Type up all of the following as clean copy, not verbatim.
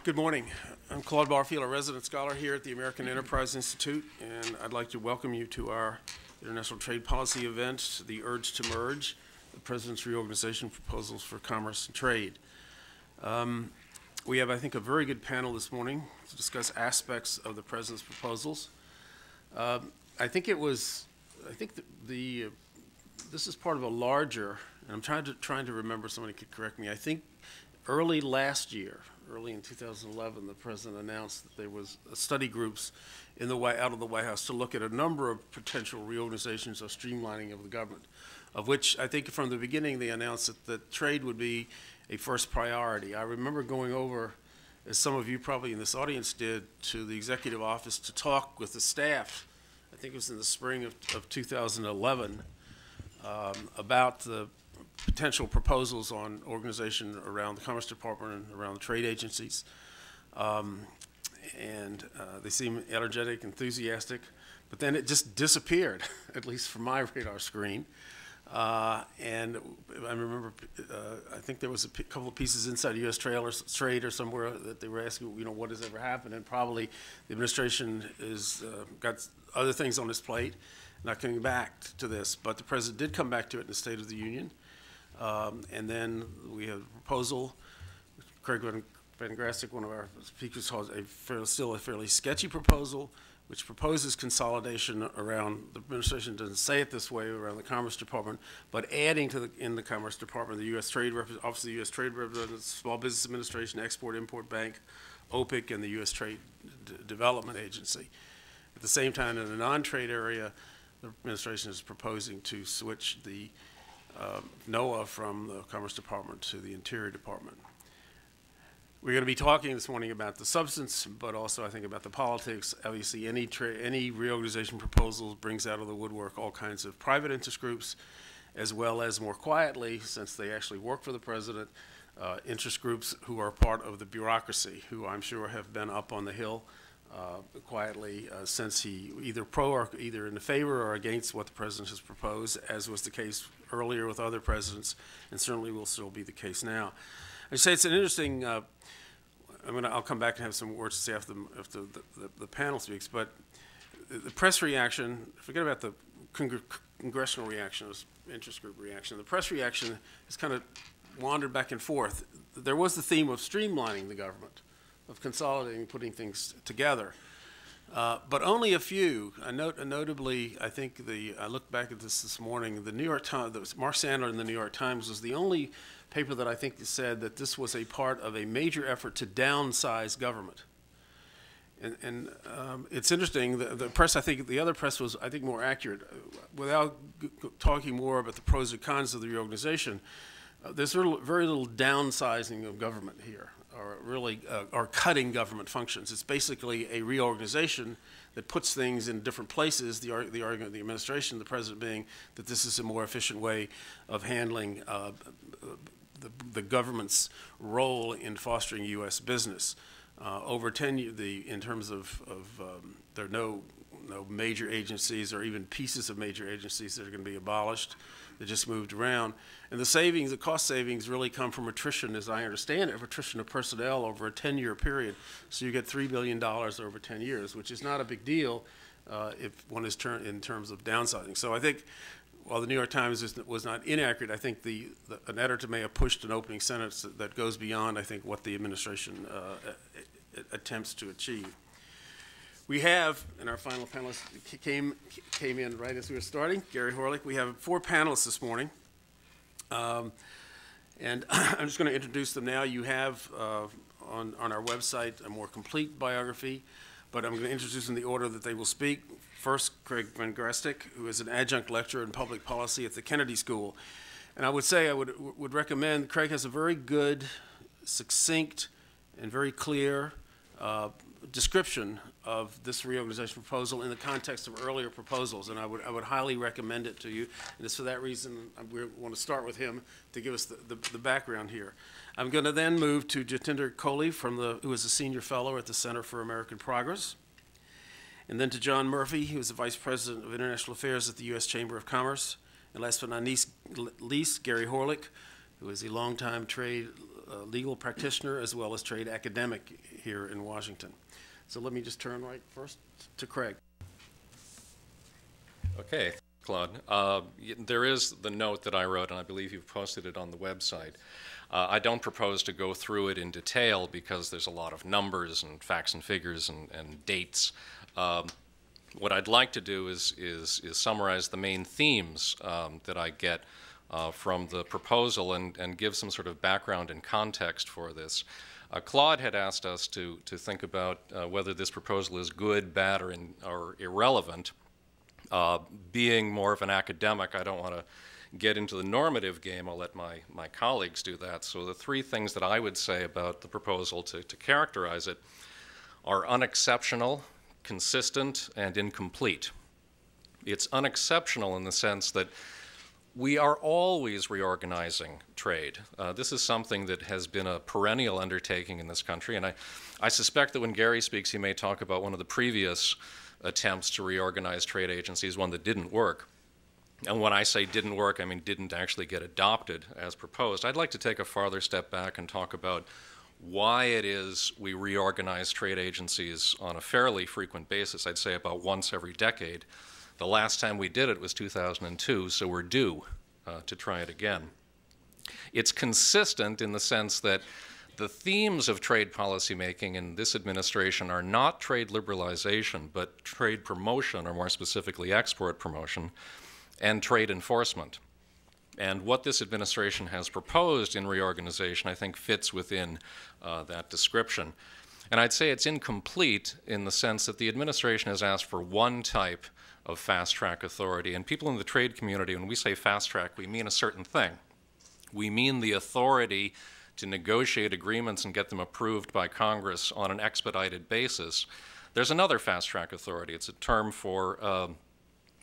Good morning. I'm Claude Barfield, a resident scholar here at the American Enterprise Institute, and I'd like to welcome you to our International Trade Policy event, The Urge to Merge, the President's Reorganization Proposals for Commerce and Trade. We have, I think, a very good panel this morning to discuss aspects of the President's proposals. I think this is part of a larger, and I'm trying to remember, somebody could correct me, I think early last year, early in 2011, the President announced that there was study groups out of the White House to look at a number of potential reorganizations or streamlining of the government, of which I think from the beginning they announced that trade would be a first priority. I remember going over, as some of you probably in this audience did, to the executive office to talk with the staff. I think it was in the spring of 2011 about the potential proposals on organization around the Commerce Department and around the trade agencies. They seem energetic, enthusiastic, but then it just disappeared, at least from my radar screen. And I remember, I think there was a couple of pieces inside U.S. Trade or somewhere that they were asking, what has ever happened? And probably the administration is got other things on its plate, not coming back to this. But the President did come back to it in the State of the Union. And then we have a proposal, Craig Van Grastick, one of our speakers, calls still a fairly sketchy proposal, which proposes consolidation around, the administration doesn't say it this way, around the Commerce Department, but adding to in the Commerce Department, the U.S. Office of the U.S. Trade Representative, Small Business Administration, Export-Import Bank, OPIC, and the U.S. Trade Development Agency. At the same time, in the non-trade area, the administration is proposing to switch the NOAA from the Commerce Department to the Interior Department. We're going to be talking this morning about the substance, but also I think about the politics. Obviously, any reorganization proposal brings out of the woodwork all kinds of private interest groups, as well as more quietly, since they actually work for the President, interest groups who are part of the bureaucracy, who I'm sure have been up on the Hill quietly since he either in favor or against what the President has proposed, as was the case earlier with other presidents, and certainly will still be the case now. I say it's an interesting. I'll come back and have some words to say after the panel speaks. But the press reaction, forget about the congressional reaction, interest group reaction. The press reaction has kind of wandered back and forth. There was the theme of streamlining the government, of consolidating, putting things together. But only a few. Notably, I think I looked back at this morning. The New York Times, Mark Sandler in the New York Times was the only paper that I think said that this was a part of a major effort to downsize government. And it's interesting. The press, I think, the other press was, I think, more accurate. Without talking more about the pros and cons of the reorganization, there's very little downsizing of government here, or cutting government functions. It's basically a reorganization that puts things in different places. The argument of the administration, the President, being that this is a more efficient way of handling the government's role in fostering U.S. business. Over 10 years, in terms of there are no major agencies or even pieces of major agencies that are going to be abolished. They just moved around. And the cost savings really come from attrition, as I understand it, attrition of personnel over a 10-year period. So you get $3 billion over 10 years, which is not a big deal if one is in terms of downsizing. So I think while the New York Times was not inaccurate, I think an editor may have pushed an opening sentence that goes beyond, I think, what the administration attempts to achieve. We have, and our final panelist came in right as we were starting, Gary Horlick. We have 4 panelists this morning. And I'm just going to introduce them now. You have on our website a more complete biography, but I'm going to introduce them in the order that they will speak. First, Craig Van Grastick, who is an adjunct lecturer in public policy at the Kennedy School. And I would say I would recommend, Craig has a very good, succinct, and very clear description of this reorganization proposal in the context of earlier proposals, and I would highly recommend it to you. And it's for that reason we want to start with him to give us the background here. I'm going to then move to Jatinder Kohli, who is a senior fellow at the Center for American Progress, and then to John Murphy, who is the Vice President of International Affairs at the U.S. Chamber of Commerce, and last but not least, Gary Horlick, who is a longtime trade legal practitioner as well as trade academic here in Washington. So let me just turn right first to Craig. Okay, Claude. There is the note that I wrote, and I believe you've posted it on the website. I don't propose to go through it in detail because there's a lot of numbers and facts and figures and dates. What I'd like to do is summarize the main themes that I get from the proposal and give some sort of background and context for this. Claude had asked us to think about whether this proposal is good, bad, or irrelevant. Being more of an academic, I don't want to get into the normative game. I'll let my colleagues do that. So the three things that I would say about the proposal to characterize it are unexceptional, consistent, and incomplete. It's unexceptional in the sense that we are always reorganizing trade. This is something that has been a perennial undertaking in this country, and I suspect that when Gary speaks, he may talk about one of the previous attempts to reorganize trade agencies, one that didn't work. And when I say didn't work, I mean didn't actually get adopted as proposed. I'd like to take a farther step back and talk about why it is we reorganize trade agencies on a fairly frequent basis. I'd say about once every decade. The last time we did it was 2002, so we're due to try it again. It's consistent in the sense that the themes of trade policy making in this administration are not trade liberalization, but trade promotion, or more specifically export promotion, and trade enforcement. And what this administration has proposed in reorganization, I think, fits within that description. And I'd say it's incomplete in the sense that the administration has asked for one type of fast-track authority. And people in the trade community, when we say fast-track, we mean a certain thing. We mean the authority to negotiate agreements and get them approved by Congress on an expedited basis. There's another fast-track authority. It's a term for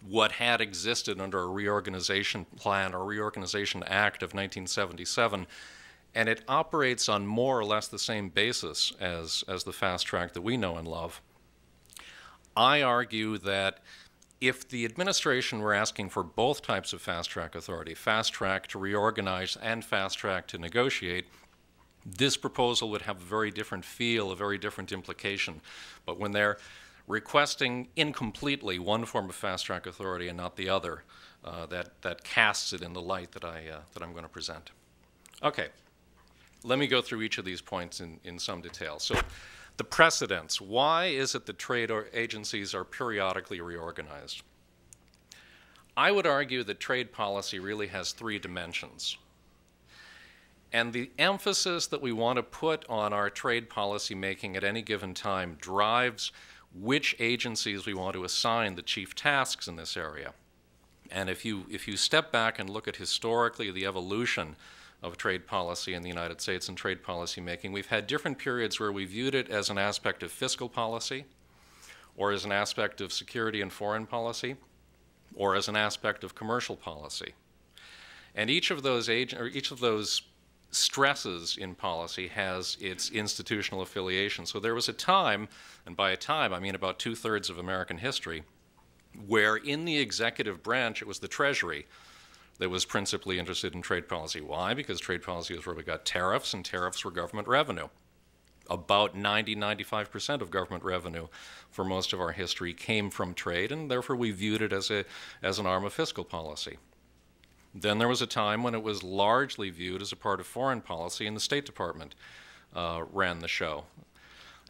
what had existed under a reorganization plan or Reorganization Act of 1977, and it operates on more or less the same basis as the fast track that we know and love. I argue that if the administration were asking for both types of fast track authority, fast track to reorganize and fast track to negotiate, this proposal would have a very different feel, a very different implication. But when they're requesting incompletely one form of fast-track authority and not the other, that casts it in the light that I'm going to present. Okay, let me go through each of these points in some detail. So the precedents. Why is it that trade agencies are periodically reorganized? I would argue that trade policy really has three dimensions. And the emphasis that we want to put on our trade policy making at any given time drives which agencies we want to assign the chief tasks in this area. And if you step back and look at historically the evolution of trade policy in the United States and trade policy making, we've had different periods where we viewed it as an aspect of fiscal policy, or as an aspect of security and foreign policy, or as an aspect of commercial policy. And each of those stresses in policy has its institutional affiliation. So there was a time, and by a time I mean about 2/3 of American history, where in the executive branch it was the Treasury that was principally interested in trade policy. Why? Because trade policy is where we got tariffs, and tariffs were government revenue. About 90–95% of government revenue for most of our history came from trade, and therefore we viewed it as an arm of fiscal policy. Then there was a time when it was largely viewed as a part of foreign policy, and the State Department ran the show.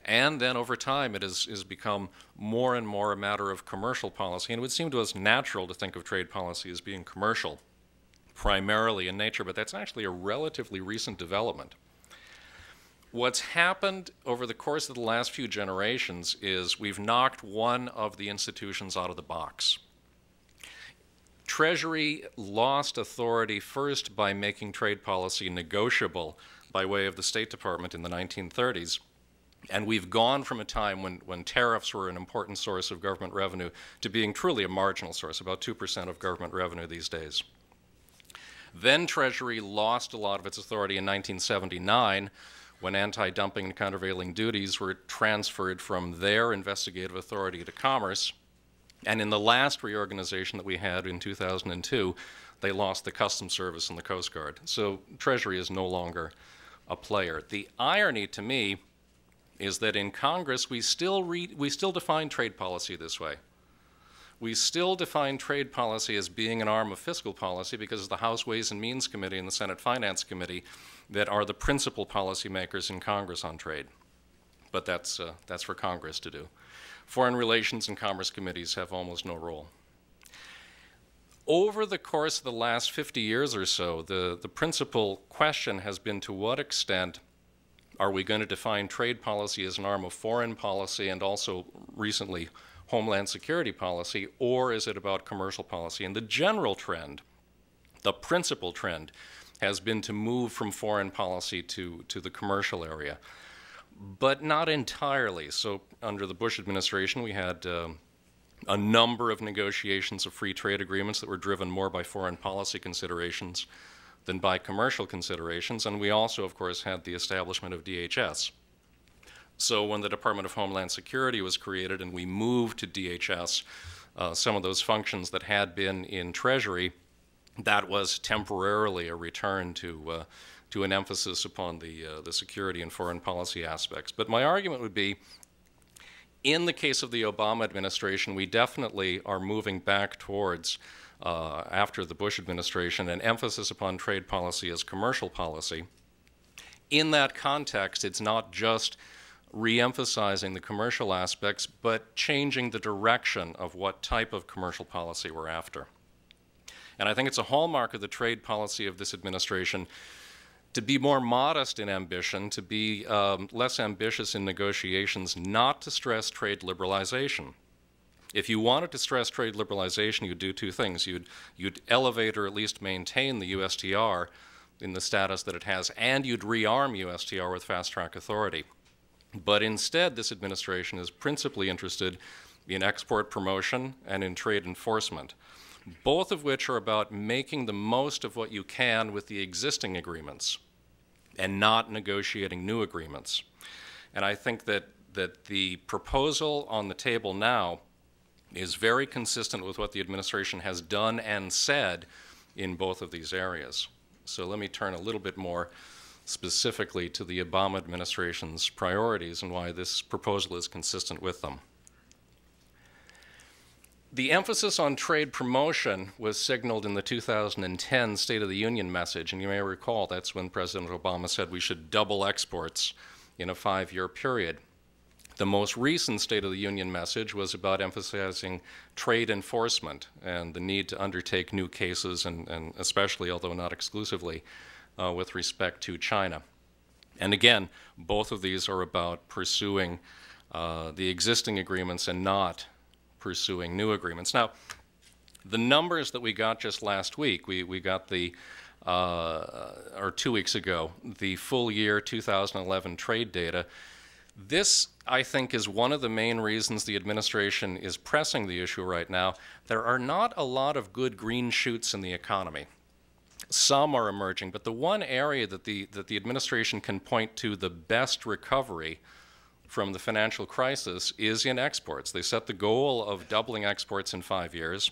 And then over time it has become more and more a matter of commercial policy, and it would seem to us natural to think of trade policy as being commercial, primarily in nature, but that's actually a relatively recent development. What's happened over the course of the last few generations is we've knocked one of the institutions out of the box. Treasury lost authority first by making trade policy negotiable by way of the State Department in the 1930s. And we've gone from a time when tariffs were an important source of government revenue to being truly a marginal source, about 2% of government revenue these days. Then Treasury lost a lot of its authority in 1979 when anti-dumping and countervailing duties were transferred from their investigative authority to Commerce. And in the last reorganization that we had in 2002, they lost the Customs Service and the Coast Guard. So Treasury is no longer a player. The irony to me is that in Congress we still define trade policy this way. We still define trade policy as being an arm of fiscal policy because it's the House Ways and Means Committee and the Senate Finance Committee that are the principal policymakers in Congress on trade. But that's for Congress to do. Foreign Relations and Commerce Committees have almost no role. Over the course of the last 50 years or so, the principal question has been to what extent are we going to define trade policy as an arm of foreign policy and also recently homeland security policy, or is it about commercial policy? And the general trend, the principal trend, has been to move from foreign policy to the commercial area, but not entirely. So under the Bush administration, we had a number of negotiations of free trade agreements that were driven more by foreign policy considerations than by commercial considerations, and we also, of course, had the establishment of DHS. So when the Department of Homeland Security was created and we moved to DHS, some of those functions that had been in Treasury, that was temporarily a return to an emphasis upon the security and foreign policy aspects. But my argument would be, in the case of the Obama administration, we definitely are moving back towards, after the Bush administration, an emphasis upon trade policy as commercial policy. In that context, it's not just re-emphasizing the commercial aspects, but changing the direction of what type of commercial policy we're after. And I think it's a hallmark of the trade policy of this administration to be more modest in ambition, to be less ambitious in negotiations, not to stress trade liberalization. If you wanted to stress trade liberalization, you'd do two things. You'd elevate or at least maintain the USTR in the status that it has, and you'd rearm USTR with fast-track authority. But instead, this administration is principally interested in export promotion and in trade enforcement, both of which are about making the most of what you can with the existing agreements and not negotiating new agreements. And I think that the proposal on the table now is very consistent with what the administration has done and said in both of these areas. So let me turn a little bit more specifically to the Obama administration's priorities and why this proposal is consistent with them. The emphasis on trade promotion was signaled in the 2010 State of the Union message, and you may recall that's when President Obama said we should double exports in a 5-year period. The most recent State of the Union message was about emphasizing trade enforcement and the need to undertake new cases, and especially, although not exclusively, with respect to China. And again, both of these are about pursuing the existing agreements and not pursuing new agreements. Now, the numbers that we got just last week, we got or 2 weeks ago, the full year 2011 trade data. This, I think, is one of the main reasons the administration is pressing the issue right now. There are not a lot of good green shoots in the economy. Some are emerging, but the one area that the administration can point to the best recovery from the financial crisis is in exports. They set the goal of doubling exports in 5 years.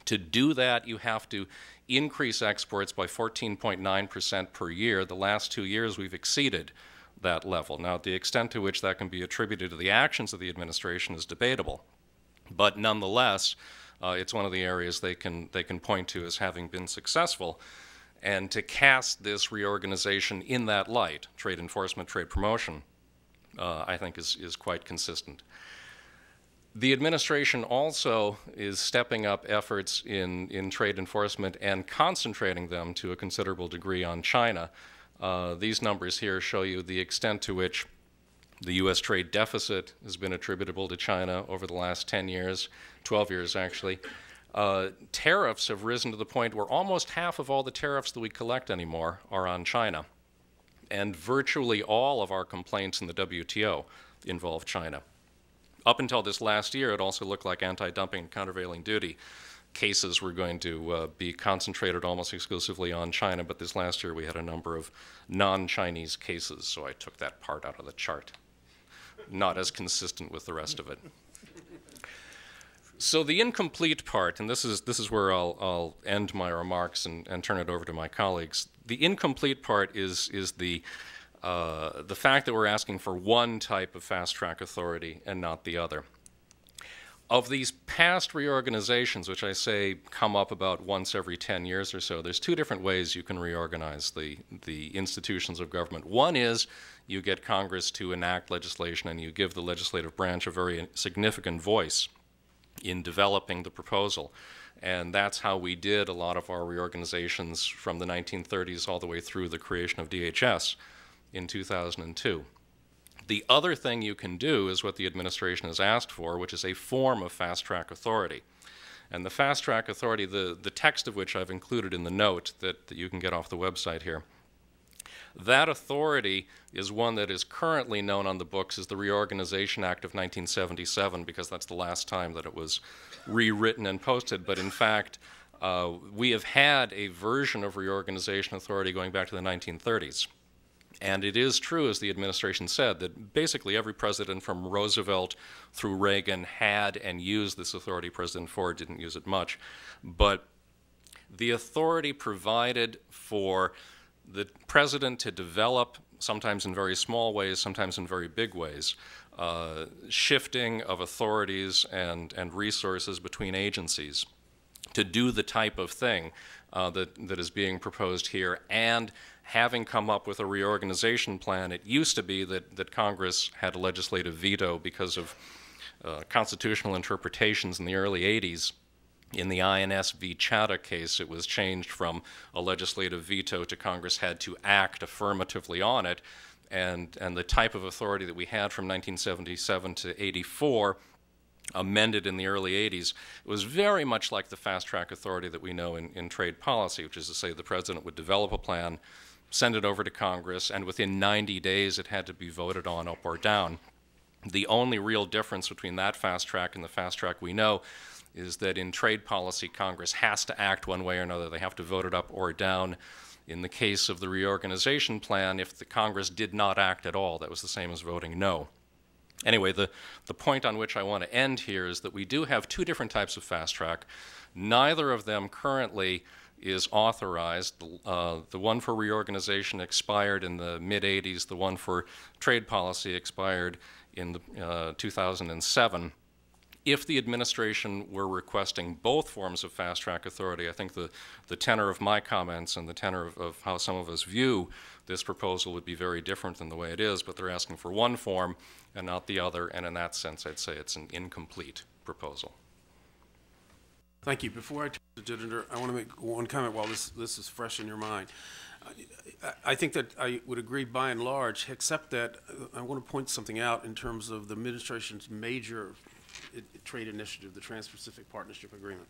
To do that, you have to increase exports by 14.9% per year. The last 2 years, we've exceeded that level. Now, the extent to which that can be attributed to the actions of the administration is debatable, but nonetheless, it's one of the areas they can point to as having been successful. And to cast this reorganization in that light, trade enforcement, trade promotion, I think is quite consistent. The administration also is stepping up efforts in trade enforcement and concentrating them to a considerable degree on China. These numbers here show you the extent to which the U.S. trade deficit has been attributable to China over the last 10 years, 12 years actually. Tariffs have risen to the point where almost half of all the tariffs that we collect anymore are on China. And virtually all of our complaints in the WTO involve China. Up until this last year, it also looked like anti-dumping and countervailing duty cases were going to be concentrated almost exclusively on China, but this last year we had a number of non-Chinese cases, so I took that part out of the chart. Not as consistent with the rest of it. So the incomplete part, and this is where I'll end my remarks and turn it over to my colleagues. The incomplete part is the fact that we're asking for one type of fast-track authority and not the other. Of these past reorganizations, which I say come up about once every 10 years or so, there's two different ways you can reorganize the institutions of government. One is you get Congress to enact legislation and you give the legislative branch a very significant voice in developing the proposal. And that's how we did a lot of our reorganizations from the 1930s all the way through the creation of DHS in 2002. The other thing you can do is what the administration has asked for, which is a form of fast-track authority. And the fast-track authority, the text of which I've included in the note that you can get off the website here, that authority is one that is currently known on the books as the Reorganization Act of 1977, because that's the last time that it was rewritten and posted. But in fact, we have had a version of reorganization authority going back to the 1930s. And it is true, as the administration said, that basically every president from Roosevelt through Reagan had and used this authority. President Ford didn't use it much. But the authority provided for the president to develop, sometimes in very small ways, sometimes in very big ways, shifting of authorities and resources between agencies to do the type of thing that is being proposed here. And having come up with a reorganization plan, it used to be that Congress had a legislative veto because of constitutional interpretations in the early 80s. In the INS v. Chadha case, it was changed from a legislative veto to Congress had to act affirmatively on it, and the type of authority that we had from 1977 to 84, amended in the early 80s, it was very much like the fast-track authority that we know in trade policy, which is to say the president would develop a plan, send it over to Congress, and within 90 days it had to be voted on up or down. The only real difference between that fast-track and the fast-track we know is that in trade policy, Congress has to act one way or another. They have to vote it up or down. In the case of the reorganization plan, if the Congress did not act at all, that was the same as voting no. Anyway, the point on which I want to end here is that we do have two different types of fast-track. Neither of them currently is authorized. The one for reorganization expired in the mid-'80s. The one for trade policy expired in 2007. If the administration were requesting both forms of fast-track authority, I think the tenor of my comments and the tenor of how some of us view this proposal would be very different than the way it is, but they're asking for one form and not the other, and in that sense I'd say it's an incomplete proposal. Thank you. Before I turn to Jitender, I want to make one comment while this is fresh in your mind. I think that I would agree by and large, except that I want to point something out in terms of the administration's major trade initiative, the Trans-Pacific Partnership Agreement.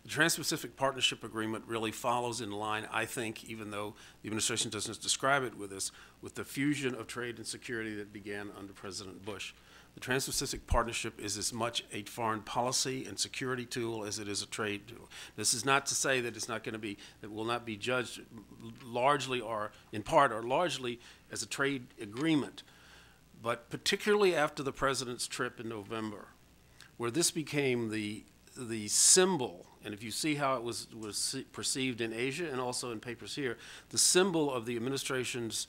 The Trans-Pacific Partnership Agreement really follows in line, I think, even though the administration doesn't describe it with us, with the fusion of trade and security that began under President Bush. The Trans-Pacific Partnership is as much a foreign policy and security tool as it is a trade tool. This is not to say that it's not going to be, that will not be judged largely or in part or largely as a trade agreement, but particularly after the president's trip in November, where this became the symbol, and if you see how it was perceived in Asia and also in papers here, the symbol of the administration's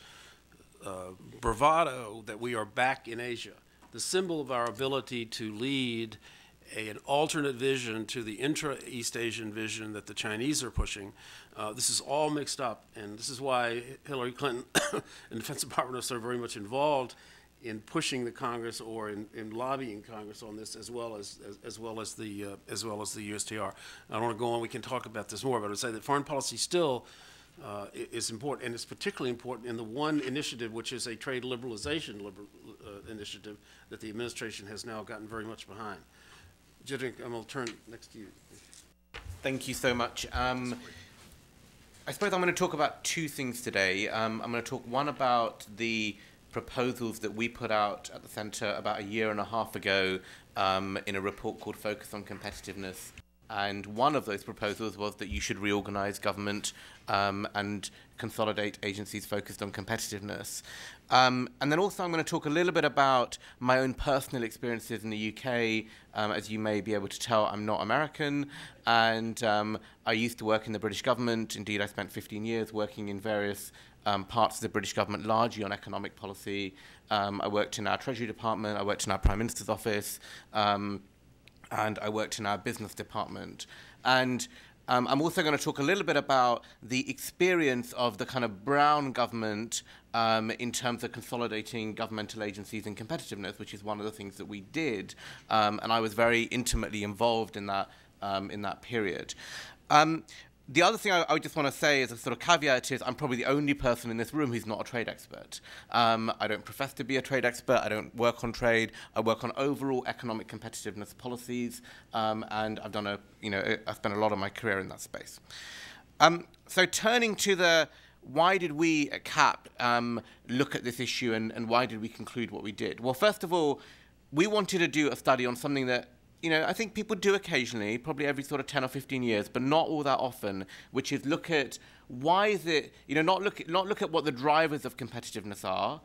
bravado that we are back in Asia, the symbol of our ability to lead an alternate vision to the intra-East Asian vision that the Chinese are pushing. This is all mixed up, and this is why Hillary Clinton and the Defense Department are very much involved in pushing the Congress or in lobbying Congress on this, as well as the USTR. I don't want to go on. We can talk about this more, but I would say that foreign policy still is important, and it's particularly important in the one initiative, which is a trade liberalization initiative that the administration has now gotten very much behind. Jitender, I'm going to turn next to you. Thank you so much. I suppose I'm going to talk about two things today. I'm going to talk one about the proposals that we put out at the Centre about a year and a half ago in a report called Focus on Competitiveness, And one of those proposals was that you should reorganize government and consolidate agencies focused on competitiveness. And then also I'm going to talk a little bit about my own personal experiences in the UK. As you may be able to tell, I'm not American, and I used to work in the British government. Indeed, I spent 15 years working in various parts of the British government, largely on economic policy. I worked in our Treasury Department, I worked in our Prime Minister's office, and I worked in our business department. And I'm also going to talk a little bit about the experience of the kind of Brown government in terms of consolidating governmental agencies and competitiveness, which is one of the things that we did. And I was very intimately involved in that period. The other thing I just want to say as a sort of caveat is I'm probably the only person in this room who's not a trade expert. I don't profess to be a trade expert. I don't work on trade. I work on overall economic competitiveness policies, and I've done I spent a lot of my career in that space. So turning to the why did we at CAP look at this issue and why did we conclude what we did? Well, first of all, we wanted to do a study on something that I think people do occasionally, probably every sort of 10 or 15 years, but not all that often, which is look at why is it, not look at what the drivers of competitiveness are,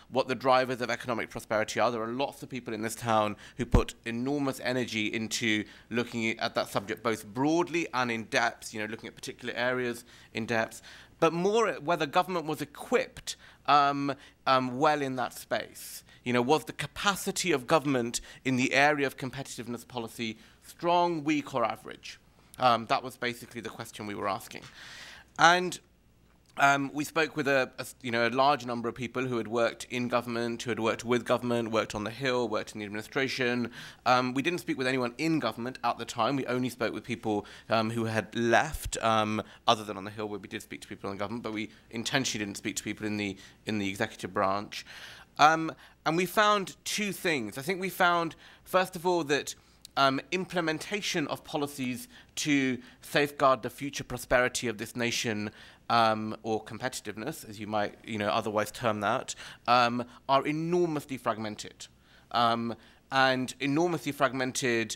what the drivers of economic prosperity are. There are lots of people in this town who put enormous energy into looking at that subject, both broadly and in depth, looking at particular areas in depth, but more at whether government was equipped well in that space. Was the capacity of government in the area of competitiveness policy strong, weak, or average? That was basically the question we were asking. And we spoke with a large number of people who had worked in government, who had worked with government, worked on the Hill, worked in the administration. We didn't speak with anyone in government at the time. We only spoke with people who had left, other than on the Hill, where we did speak to people in government, but we intentionally didn't speak to people in the executive branch. And we found two things. I think we found, first of all, that implementation of policies to safeguard the future prosperity of this nation, or competitiveness, as you might otherwise term that, are enormously fragmented. And enormously fragmented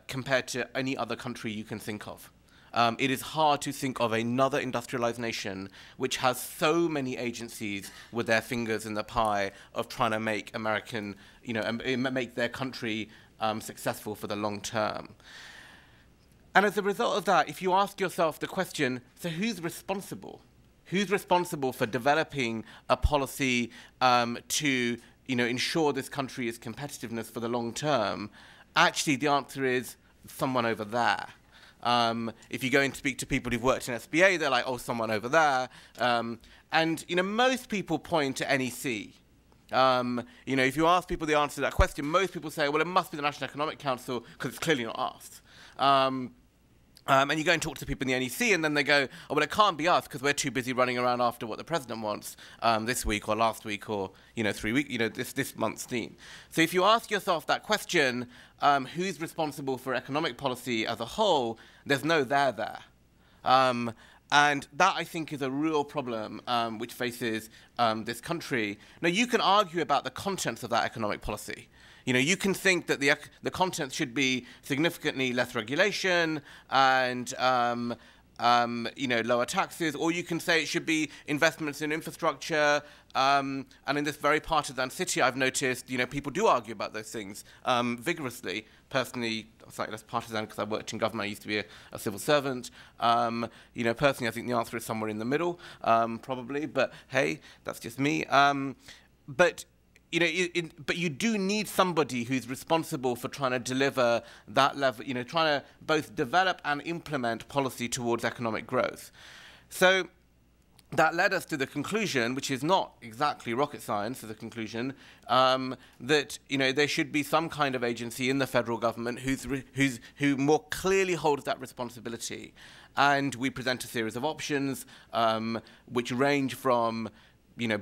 compared to any other country you can think of. It is hard to think of another industrialized nation which has so many agencies with their fingers in the pie of trying to make make their country successful for the long term. And as a result of that, if you ask yourself the question, so who's responsible? Who's responsible for developing a policy to ensure this country is competitiveness for the long term? Actually, the answer is someone over there. If you go and speak to people who've worked in SBA, they're like, oh, someone over there. And most people point to NEC. If you ask people the answer to that question, most people say, well, it must be the National Economic Council because it's clearly not us. And you go and talk to people in the NEC, and then they go, oh, well, it can't be us because we're too busy running around after what the president wants this week or last week or 3 weeks, this month's theme. So if you ask yourself that question, who's responsible for economic policy as a whole, there's no there. And that, I think, is a real problem which faces this country. Now, you can argue about the contents of that economic policy. You can think that the content should be significantly less regulation and lower taxes, or you can say it should be investments in infrastructure. And in this very partisan city, I've noticed people do argue about those things vigorously. Personally, I'm slightly less partisan because I worked in government. I used to be a civil servant. Personally, I think the answer is somewhere in the middle, probably. But hey, that's just me. But you do need somebody who's responsible for trying to deliver that level, trying to both develop and implement policy towards economic growth. So that led us to the conclusion, which is not exactly rocket science as a conclusion, that there should be some kind of agency in the federal government who more clearly holds that responsibility. And we present a series of options which range from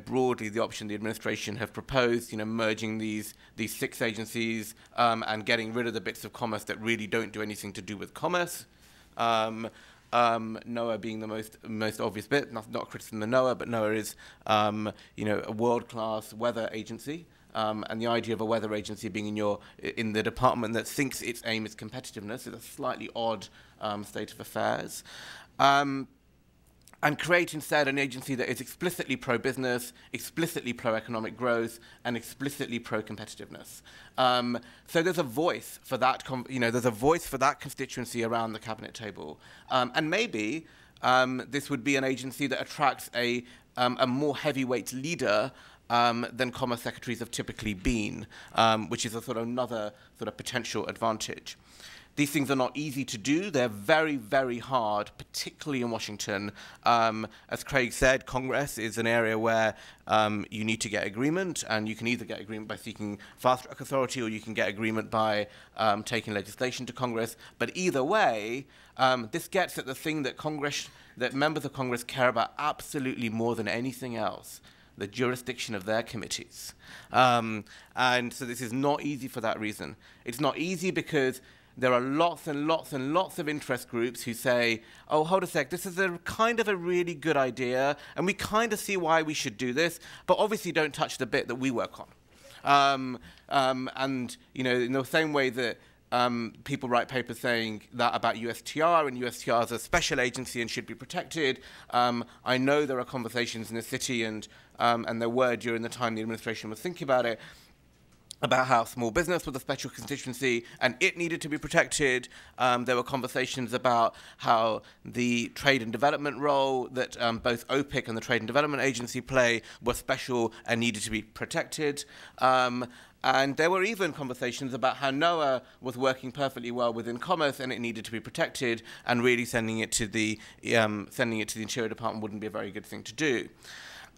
broadly the option the administration have proposed, merging these 6 agencies and getting rid of the bits of commerce that really don't do anything to do with commerce. NOAA being the most obvious bit, not criticism of NOAA, but NOAA is a world-class weather agency. and the idea of a weather agency being in the department that thinks its aim is competitiveness is a slightly odd state of affairs. And create instead an agency that is explicitly pro-business, explicitly pro-economic growth, and explicitly pro-competitiveness. So there's a voice for that, there's a voice for that constituency around the cabinet table. And maybe this would be an agency that attracts a more heavyweight leader than Commerce Secretaries have typically been, which is a sort of another sort of potential advantage. These things are not easy to do. They're very, very hard, particularly in Washington. As Craig said, Congress is an area where you need to get agreement, and you can either get agreement by seeking fast-track authority, or you can get agreement by taking legislation to Congress. But either way, this gets at the thing that members of Congress care about absolutely more than anything else: the jurisdiction of their committees. And so this is not easy for that reason. It's not easy because there are lots and lots and lots of interest groups who say, oh, hold a sec, this is a kind of a really good idea, and we kind of see why we should do this, but obviously don't touch the bit that we work on. And, in the same way that people write papers saying that about USTR, and USTR is a special agency and should be protected, I know there are conversations in the city, and there were during the time the administration was thinking about it, about how small business was a special constituency and it needed to be protected. There were conversations about how the trade and development role that both OPIC and the Trade and Development Agency play was special and needed to be protected. And there were even conversations about how NOAA was working perfectly well within commerce and it needed to be protected, and really sending it to the Interior Department wouldn't be a very good thing to do.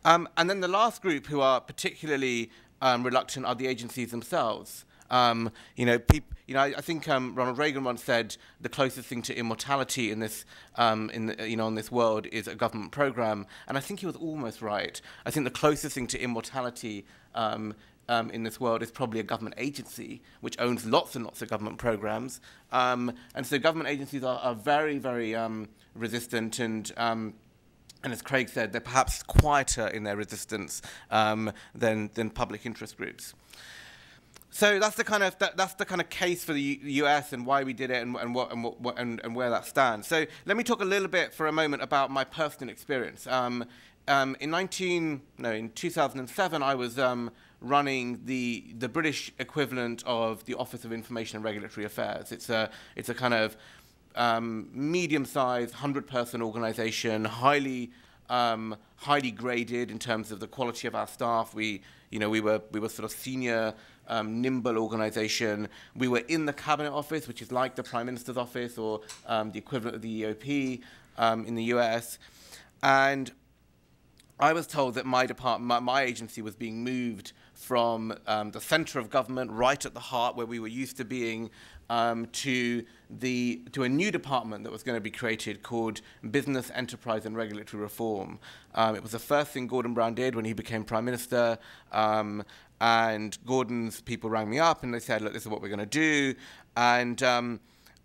And then the last group who are particularly reluctant are the agencies themselves. I think Ronald Reagan once said the closest thing to immortality in this, in this world is a government program, and I think he was almost right. I think the closest thing to immortality in this world is probably a government agency, which owns lots and lots of government programs, and so government agencies are very, very resistant, and as Craig said, they're perhaps quieter in their resistance than public interest groups. So that's the kind of case for the US and why we did it and where that stands. So let me talk a little bit for a moment about my personal experience. In 2007, I was running the British equivalent of the Office of Information and Regulatory Affairs. It's a kind of medium-sized, 100-person organization, highly graded in terms of the quality of our staff. We were sort of senior, nimble organization. We were in the Cabinet Office, which is like the Prime Minister's office, or the equivalent of the EOP in the US. And I was told that my department, my agency, was being moved from the center of government, right at the heart where we were used to being, to a new department that was going to be created called Business, Enterprise and Regulatory Reform. It was the first thing Gordon Brown did when he became Prime Minister, and Gordon's people rang me up and they said, look, this is what we're going to do. And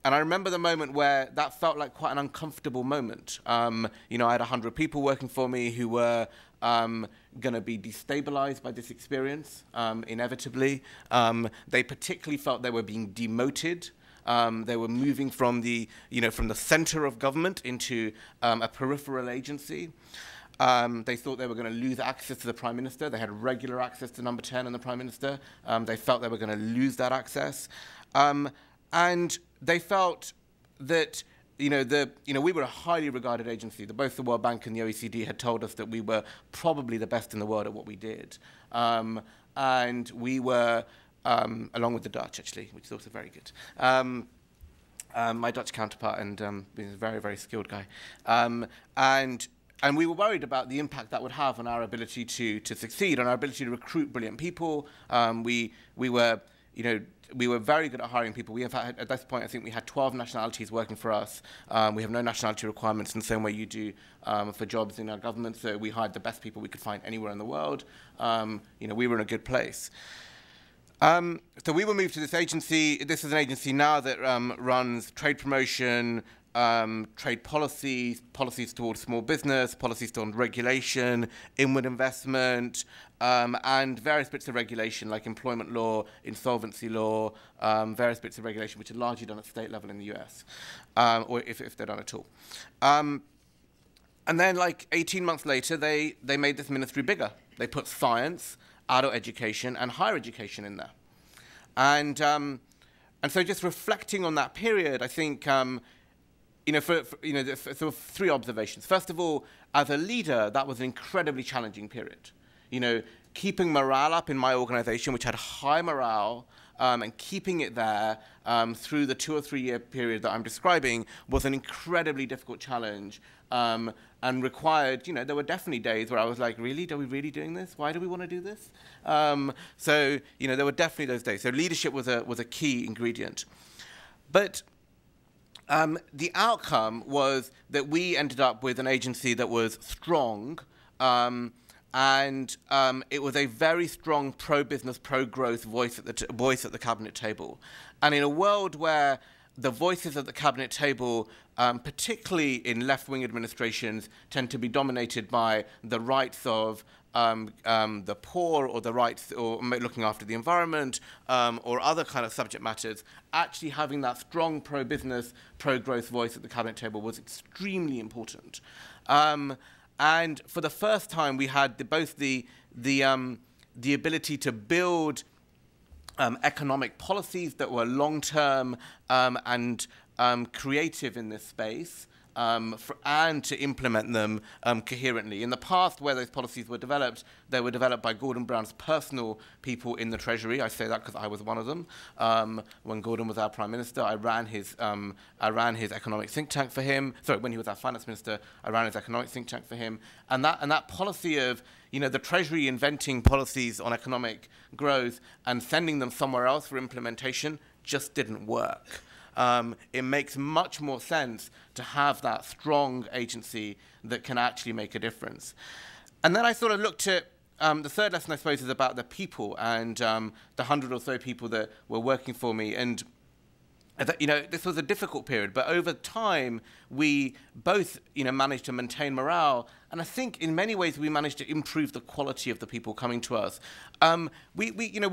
I remember the moment where that felt like quite an uncomfortable moment. I had 100 people working for me who were going to be destabilized by this experience, inevitably. They particularly felt they were being demoted. They were moving from the center of government into a peripheral agency. They thought they were going to lose access to the Prime Minister. They had regular access to number 10 and the Prime Minister. They felt they were going to lose that access. And they felt that we were a highly regarded agency. Both the World Bank and the OECD had told us that we were probably the best in the world at what we did. And we were, along with the Dutch, actually, which is also very good. My Dutch counterpart, and he's a very, very skilled guy. And we were worried about the impact that would have on our ability to succeed, on our ability to recruit brilliant people. We were very good at hiring people. We, in fact, at this point, I think we had 12 nationalities working for us. We have no nationality requirements in the same way you do for jobs in our government, so we hired the best people we could find anywhere in the world. We were in a good place. So we were moved to this agency. This is an agency now that runs trade promotion, trade policies, policies towards small business, policies towards regulation, inward investment, and various bits of regulation like employment law, insolvency law, various bits of regulation which are largely done at state level in the US, or if they're done at all. And then, like 18 months later, they made this ministry bigger. They put science, adult education, and higher education in there. And so, just reflecting on that period, I think, so 3 observations. First of all, as a leader, that was an incredibly challenging period. Keeping morale up in my organization, which had high morale, and keeping it there through the 2 or 3 year period that I'm describing was an incredibly difficult challenge, and required, there were definitely days where I was like, really? Are we really doing this? Why do we want to do this? So, there were definitely those days. So leadership was a key ingredient. But the outcome was that we ended up with an agency that was strong, and it was a very strong pro-business, pro-growth voice at the cabinet table. And in a world where the voices at the cabinet table, particularly in left-wing administrations, tend to be dominated by the rights of the poor, or the rights, or looking after the environment, or other kind of subject matters, actually having that strong pro-business, pro-growth voice at the cabinet table was extremely important. And for the first time, we had both the ability to build economic policies that were long-term and creative in this space, and to implement them coherently. In the past, where those policies were developed, they were developed by Gordon Brown's personal people in the Treasury. I say that because I was one of them. When Gordon was our Prime Minister, I ran his economic think tank for him. Sorry, when he was our Finance Minister, I ran his economic think tank for him. And that policy of the Treasury inventing policies on economic growth and sending them somewhere else for implementation just didn't work. It makes much more sense to have that strong agency that can actually make a difference. And then I sort of looked at the third lesson, I suppose, is about the people and the 100 or so people that were working for me. And this was a difficult period, but over time we both managed to maintain morale, and I think in many ways we managed to improve the quality of the people coming to us. We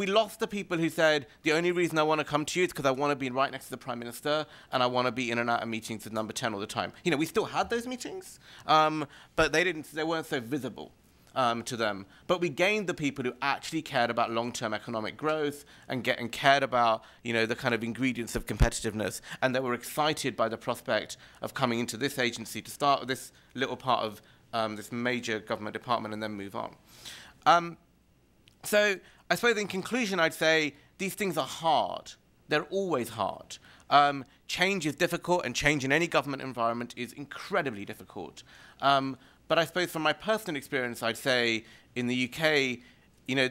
lost the people who said, the only reason I want to come to you is because I want to be right next to the Prime Minister and I want to be in and out of meetings with number 10 all the time. We still had those meetings, but they weren't so visible to them. But we gained the people who actually cared about long-term economic growth and cared about the kind of ingredients of competitiveness, and they were excited by the prospect of coming into this agency to start with this little part of this major government department and then move on. So I suppose in conclusion I'd say these things are hard. They're always hard. Change is difficult, and change in any government environment is incredibly difficult. But I suppose from my personal experience, I'd say in the UK,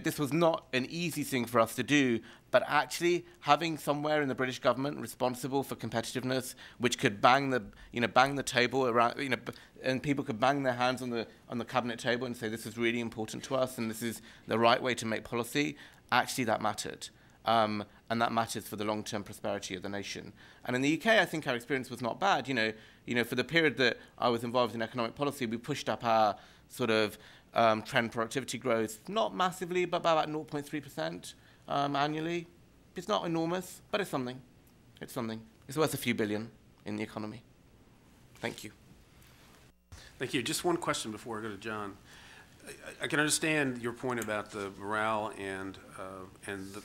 this was not an easy thing for us to do, but actually having somewhere in the British government responsible for competitiveness, which could bang the table around, and people could bang their hands on the cabinet table and say, this is really important to us and this is the right way to make policy, actually that mattered. And that matters for the long-term prosperity of the nation. And in the UK, I think our experience was not bad. For the period that I was involved in economic policy, we pushed up our sort of trend productivity growth, not massively, but by about 0.3% annually. It's not enormous, but it's something. It's something. It's worth a few billion in the economy. Thank you. Thank you. Just one question before I go to John. I can understand your point about the morale and the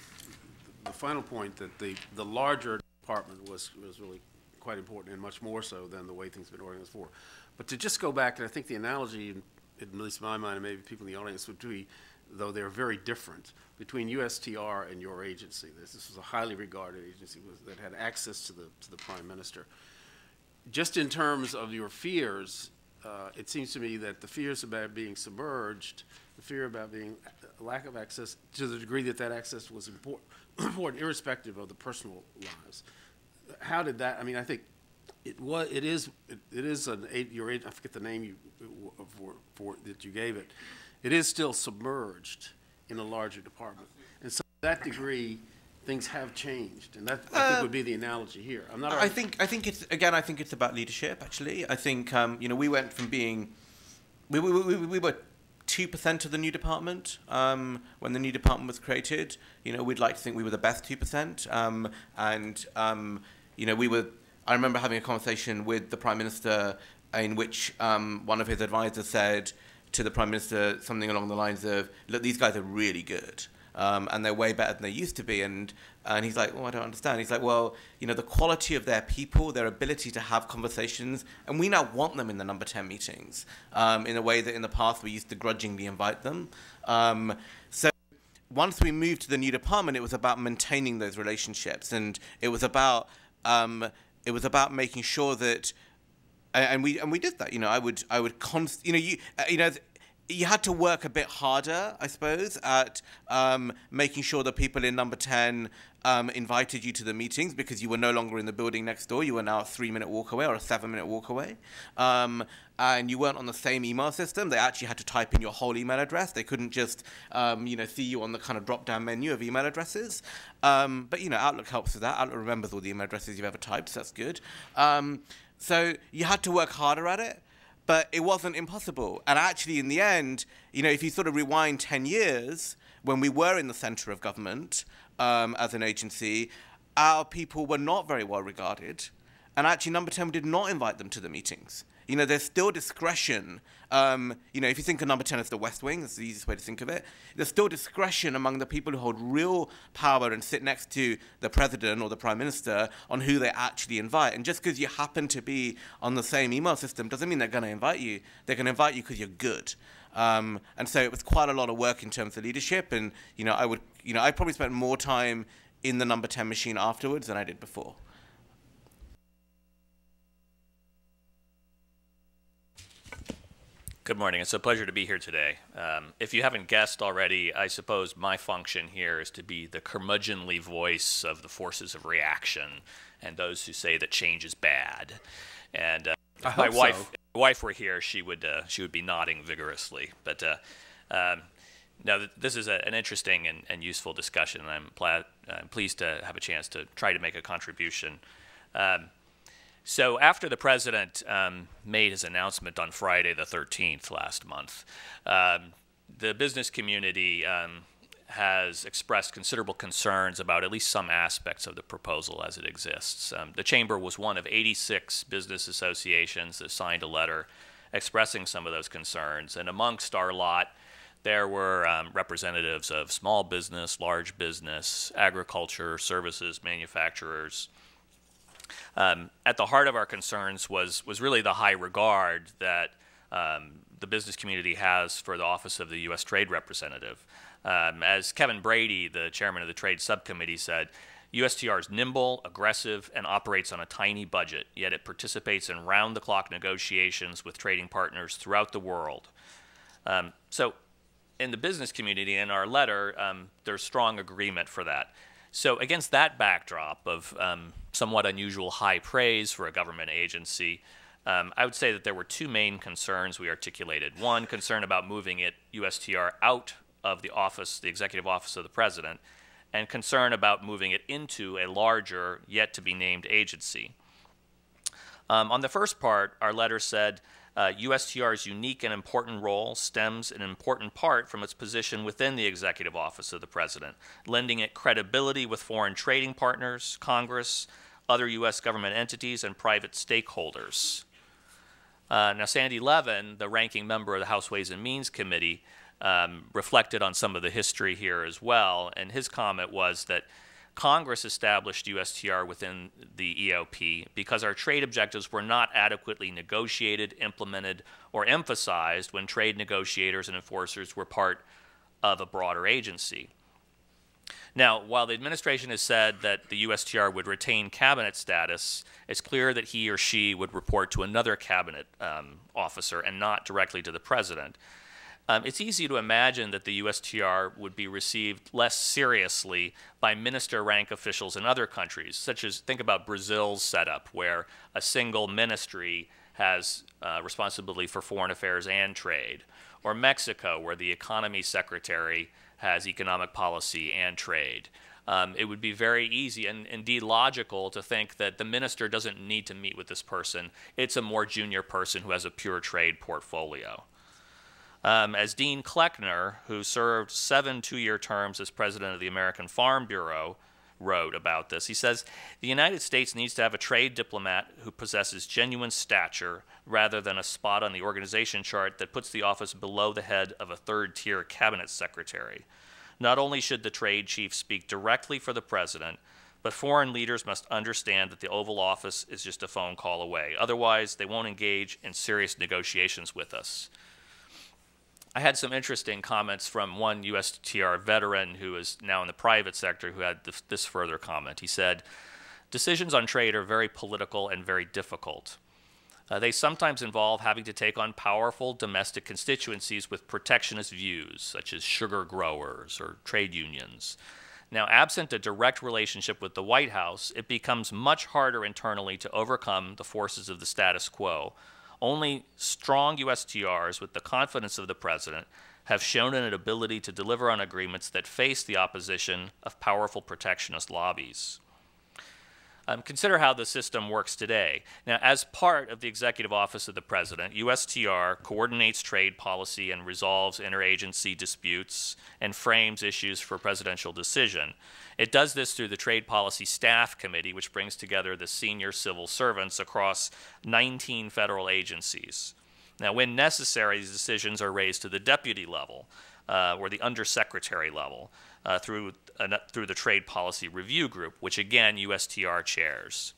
final point that the larger department was really quite important, and much more so than the way things have been organized before. But to just go back, and I think the analogy, at least in my mind, and maybe people in the audience would be, though they're very different, between USTR and your agency. This was a highly regarded agency that had access to the Prime Minister. Just in terms of your fears, it seems to me that the fears about being submerged, the fear about being lack of access, to the degree that access was important, irrespective of the personal lives. How did that? I mean, I think it is your I forget the name for that you gave it. It is still submerged in a larger department, and so to that degree, things have changed, and that I think would be the analogy here. I'm not. I think it's about leadership. Actually, I think we went from being we were 2% of the new department when the new department was created. We'd like to think we were the best 2%, we were. I remember having a conversation with the Prime Minister in which one of his advisors said to the Prime Minister something along the lines of, "Look, these guys are really good, and they're way better than they used to be." And he's like, "Well, I don't understand." He's like, "Well, the quality of their people, their ability to have conversations, and we now want them in the number 10 meetings in a way that in the past we used to grudgingly invite them." So once we moved to the new department, it was about maintaining those relationships, and it was about making sure that, and we did that. You had to work a bit harder, I suppose, at making sure that people in number 10 invited you to the meetings, because you were no longer in the building next door. You were now a 3-minute walk away or a 7-minute walk away. And you weren't on the same email system. They actually had to type in your whole email address. They couldn't just, see you on the kind of drop-down menu of email addresses. But Outlook helps with that. Outlook remembers all the email addresses you've ever typed, so that's good. So you had to work harder at it. But it wasn't impossible. And actually, in the end, if you sort of rewind 10 years, when we were in the center of government as an agency, our people were not very well regarded. And actually, number 10 did not invite them to the meetings. There's still discretion. If you think of number 10 as the West Wing, that's the easiest way to think of it. There's still discretion among the people who hold real power and sit next to the president or the prime minister on who they actually invite. And just because you happen to be on the same email system doesn't mean they're going to invite you. They're going to invite you because you're good. And so it was quite a lot of work in terms of leadership. And I probably spent more time in the number 10 machine afterwards than I did before. Good morning. It's a pleasure to be here today. If you haven't guessed already, I suppose my function here is to be the curmudgeonly voice of the forces of reaction and those who say that change is bad. And if my wife were here, she would be nodding vigorously. But now this is an interesting and useful discussion, and I'm pleased to have a chance to try to make a contribution. So after the president made his announcement on Friday the 13th last month, the business community has expressed considerable concerns about at least some aspects of the proposal as it exists. The Chamber was one of 86 business associations that signed a letter expressing some of those concerns, and amongst our lot there were representatives of small business, large business, agriculture, services, manufacturers. At the heart of our concerns was really the high regard that the business community has for the office of the U.S. Trade Representative. As Kevin Brady, the chairman of the Trade Subcommittee, said, USTR is nimble, aggressive, and operates on a tiny budget, yet it participates in round-the-clock negotiations with trading partners throughout the world. So in the business community, in our letter, there's strong agreement for that. So against that backdrop of somewhat unusual high praise for a government agency, I would say that there were two main concerns we articulated. One, concern about moving USTR out of the office, the executive office of the president, and concern about moving it into a larger, yet-to-be-named agency. On the first part, our letter said, USTR's unique and important role stems in important part from its position within the executive office of the president, lending it credibility with foreign trading partners, Congress, other U.S. government entities, and private stakeholders. Now, Sandy Levin, the ranking member of the House Ways and Means Committee, reflected on some of the history here as well, and his comment was that Congress established USTR within the EOP because our trade objectives were not adequately negotiated, implemented, or emphasized when trade negotiators and enforcers were part of a broader agency. Now, while the administration has said that the USTR would retain cabinet status, it's clear that he or she would report to another cabinet officer and not directly to the president. It's easy to imagine that the USTR would be received less seriously by minister-rank officials in other countries, such as, think about Brazil's setup, where a single ministry has responsibility for foreign affairs and trade, or Mexico, where the economy secretary has economic policy and trade. It would be very easy and indeed logical to think that the minister doesn't need to meet with this person. It's a more junior person who has a pure trade portfolio. As Dean Kleckner, who served 7 two-year terms as president of the American Farm Bureau, wrote about this, he says, the United States needs to have a trade diplomat who possesses genuine stature rather than a spot on the organization chart that puts the office below the head of a third-tier cabinet secretary. Not only should the trade chief speak directly for the president, but foreign leaders must understand that the Oval Office is just a phone call away. Otherwise, they won't engage in serious negotiations with us. I had some interesting comments from one USTR veteran who is now in the private sector who had this further comment. He said, decisions on trade are very political and very difficult. They sometimes involve having to take on powerful domestic constituencies with protectionist views, such as sugar growers or trade unions. Now, absent a direct relationship with the White House, it becomes much harder internally to overcome the forces of the status quo. Only strong USTRs with the confidence of the president have shown an ability to deliver on agreements that face the opposition of powerful protectionist lobbies. Consider how the system works today. Now, as part of the Executive Office of the President, USTR coordinates trade policy and resolves interagency disputes and frames issues for presidential decision. It does this through the Trade Policy Staff Committee, which brings together the senior civil servants across 19 federal agencies. Now, when necessary, these decisions are raised to the deputy level or the undersecretary level through the Trade Policy Review Group, which again USTR chairs.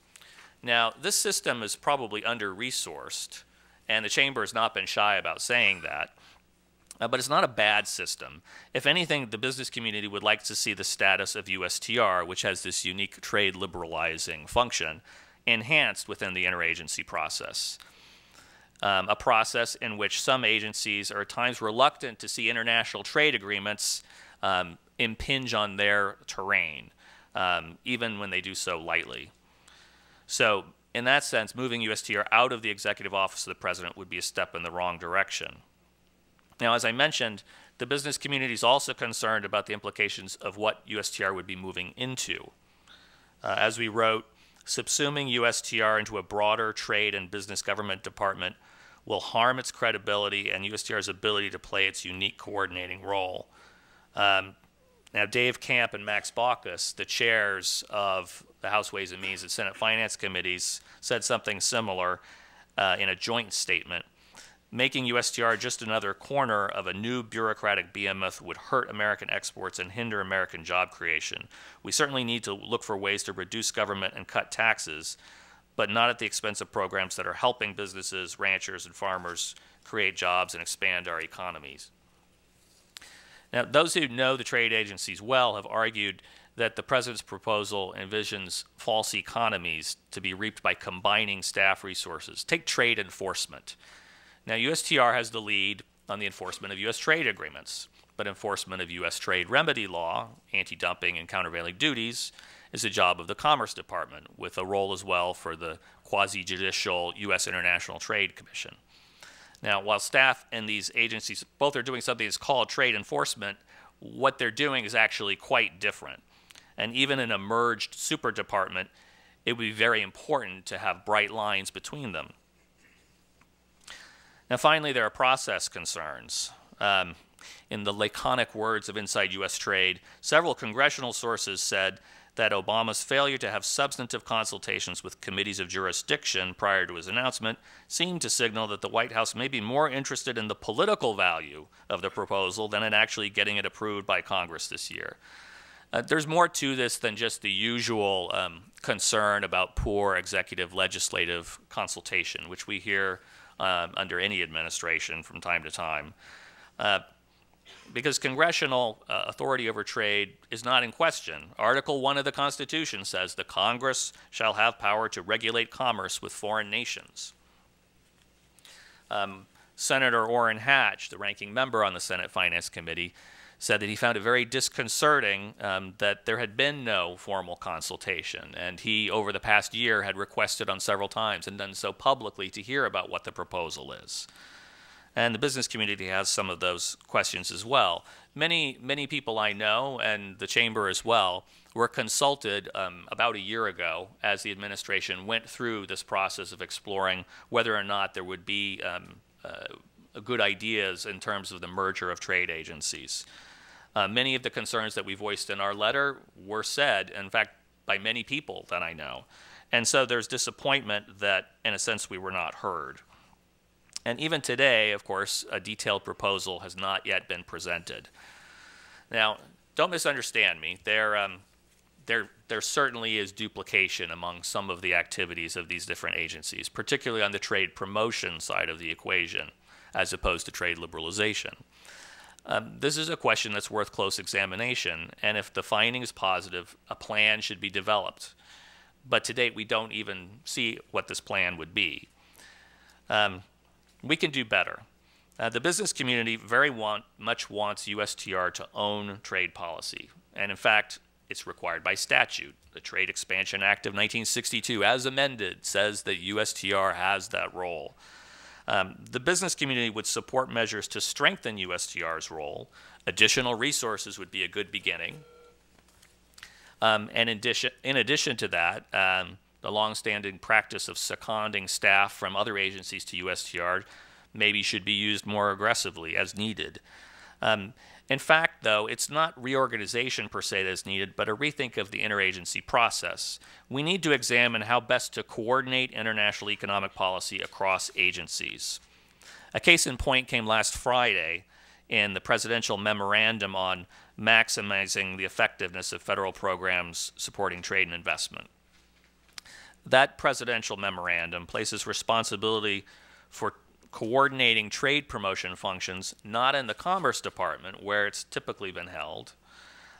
Now, this system is probably under-resourced, and the Chamber has not been shy about saying that. But it's not a bad system. If anything, the business community would like to see the status of USTR, which has this unique trade liberalizing function, enhanced within the interagency process. A process in which some agencies are at times reluctant to see international trade agreements impinge on their terrain, even when they do so lightly. So, in that sense, moving USTR out of the Executive Office of the President would be a step in the wrong direction. Now, as I mentioned, the business community is also concerned about the implications of what USTR would be moving into. As we wrote, subsuming USTR into a broader trade and business government department will harm its credibility and USTR's ability to play its unique coordinating role. Now, Dave Camp and Max Baucus, the chairs of the House Ways and Means and Senate Finance Committees, said something similar in a joint statement. Making USTR just another corner of a new bureaucratic behemoth would hurt American exports and hinder American job creation. We certainly need to look for ways to reduce government and cut taxes, but not at the expense of programs that are helping businesses, ranchers, and farmers create jobs and expand our economies. Now, those who know the trade agencies well have argued that the President's proposal envisions false economies to be reaped by combining staff resources. Take trade enforcement. Now, USTR has the lead on the enforcement of U.S. trade agreements, but enforcement of U.S. trade remedy law, anti-dumping and countervailing duties, is the job of the Commerce Department, with a role as well for the quasi-judicial U.S. International Trade Commission. Now, while staff in these agencies both are doing something that's called trade enforcement, what they're doing is actually quite different. And even in a merged super department, it would be very important to have bright lines between them. Now, finally, there are process concerns. In the laconic words of Inside U.S. Trade, several congressional sources said that Obama's failure to have substantive consultations with committees of jurisdiction prior to his announcement seemed to signal that the White House may be more interested in the political value of the proposal than in actually getting it approved by Congress this year. There's more to this than just the usual concern about poor executive legislative consultation, which we hear under any administration from time to time. Because congressional authority over trade is not in question. Article 1 of the Constitution says the Congress shall have power to regulate commerce with foreign nations. Senator Orrin Hatch, the ranking member on the Senate Finance Committee, said that he found it very disconcerting that there had been no formal consultation, and he, over the past year, had requested on several times and done so publicly to hear about what the proposal is. And the business community has some of those questions as well. Many people I know, and the chamber as well, were consulted about a year ago as the administration went through this process of exploring whether or not there would be good ideas in terms of the merger of trade agencies. Many of the concerns that we voiced in our letter were said, in fact, by many people that I know. And so there's disappointment that, in a sense, we were not heard. And even today, of course, a detailed proposal has not yet been presented. Now, don't misunderstand me. There certainly is duplication among some of the activities of these different agencies, particularly on the trade promotion side of the equation, as opposed to trade liberalization. This is a question that's worth close examination, and if the finding is positive, a plan should be developed. But to date, we don't even see what this plan would be. We can do better. The business community very much wants USTR to own trade policy, and in fact, it's required by statute. The Trade Expansion Act of 1962, as amended, says that USTR has that role. The business community would support measures to strengthen USTR's role. Additional resources would be a good beginning. And in addition to that, the longstanding practice of seconding staff from other agencies to USTR maybe should be used more aggressively as needed. In fact, though, it's not reorganization per se that is needed, but a rethink of the interagency process. We need to examine how best to coordinate international economic policy across agencies. A case in point came last Friday in the presidential memorandum on maximizing the effectiveness of federal programs supporting trade and investment. That presidential memorandum places responsibility for coordinating trade promotion functions not in the Commerce Department, where it's typically been held,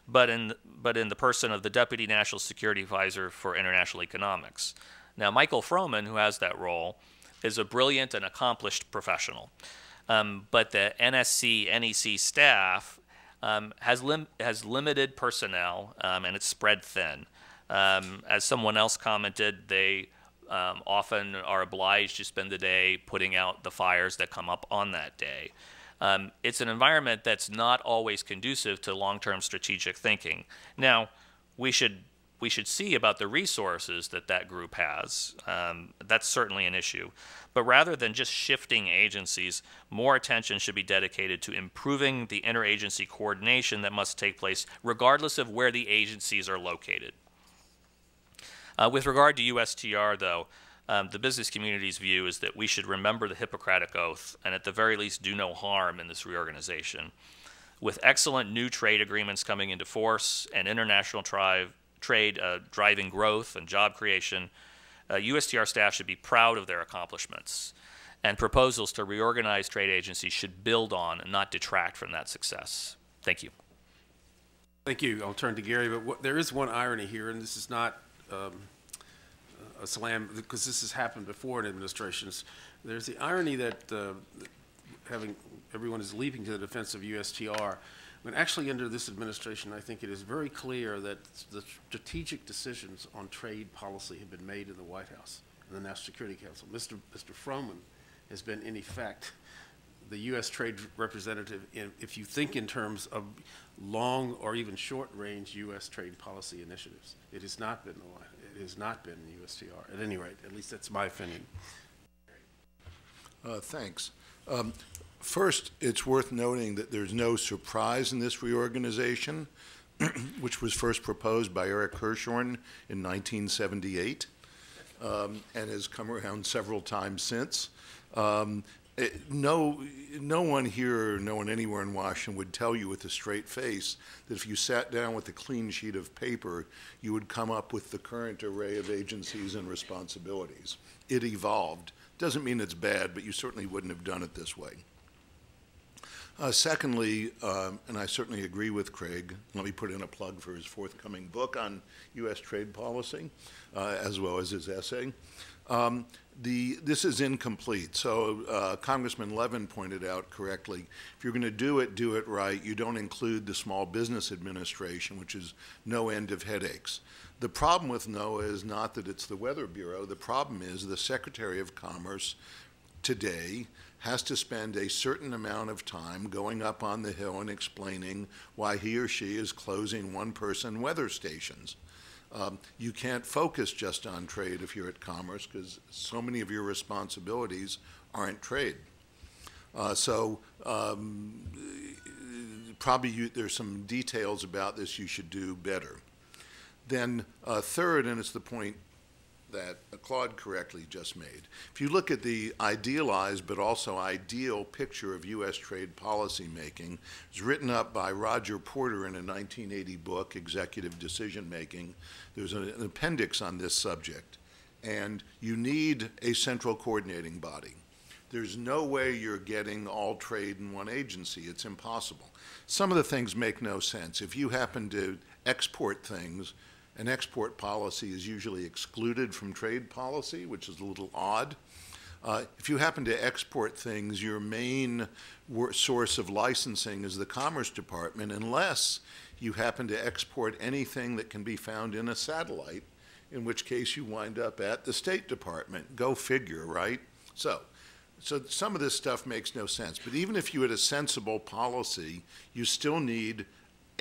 but in the person of the Deputy National Security Advisor for International Economics. Now, Michael Froman, who has that role, is a brilliant and accomplished professional, but the NSC-NEC staff has limited personnel, and it's spread thin. As someone else commented, they often are obliged to spend the day putting out the fires that come up on that day. It's an environment that's not always conducive to long-term strategic thinking. Now, we should see about the resources that group has. That's certainly an issue. But rather than just shifting agencies, more attention should be dedicated to improving the interagency coordination that must take place regardless of where the agencies are located. With regard to USTR, though, the business community's view is that we should remember the Hippocratic Oath and at the very least do no harm in this reorganization. With excellent new trade agreements coming into force and international trade driving growth and job creation, USTR staff should be proud of their accomplishments. And proposals to reorganize trade agencies should build on and not detract from that success. Thank you. Thank you. I'll turn to Gary, but there is one irony here, and this is not a slam, because this has happened before in administrations. There's the irony that everyone is leaping to the defense of USTR, when actually under this administration, I think it is very clear that the strategic decisions on trade policy have been made in the White House and the National Security Council. Mr. Froman has been, in effect, the U.S. trade representative, if you think in terms of long or even short-range U.S. trade policy initiatives. It has not been it has not been USTR, at any rate. At least that's my opinion. Thanks. First, it's worth noting that there's no surprise in this reorganization, which was first proposed by Eric Hirshhorn in 1978 and has come around several times since. No one here or no one anywhere in Washington would tell you with a straight face that if you sat down with a clean sheet of paper, you would come up with the current array of agencies and responsibilities. It evolved. Doesn't mean it's bad, but you certainly wouldn't have done it this way. Secondly, and I certainly agree with Craig, let me put in a plug for his forthcoming book on U.S. trade policy, as well as his essay. This is incomplete. So Congressman Levin pointed out correctly, if you're going to do it right. You don't include the Small Business Administration, which is no end of headaches. The problem with NOAA is not that it's the Weather Bureau. The problem is the Secretary of Commerce today has to spend a certain amount of time going up on the hill and explaining why he or she is closing one-person weather stations. You can't focus just on trade if you're at Commerce, because so many of your responsibilities aren't trade. Probably there's some details about this you should do better. Then third, and it's the point that Claude correctly just made, if you look at the idealized but also ideal picture of U.S. trade policy making, it was written up by Roger Porter in a 1980 book, Executive Decision Making. There's an appendix on this subject, and you need a central coordinating body. There's no way you're getting all trade in one agency. It's impossible. Some of the things make no sense. If you happen to export things, an export policy is usually excluded from trade policy, which is a little odd. If you happen to export things, your main source of licensing is the Commerce Department, unless you happen to export anything that can be found in a satellite, in which case you wind up at the State Department. Go figure, right? So some of this stuff makes no sense. But even if you had a sensible policy, you still need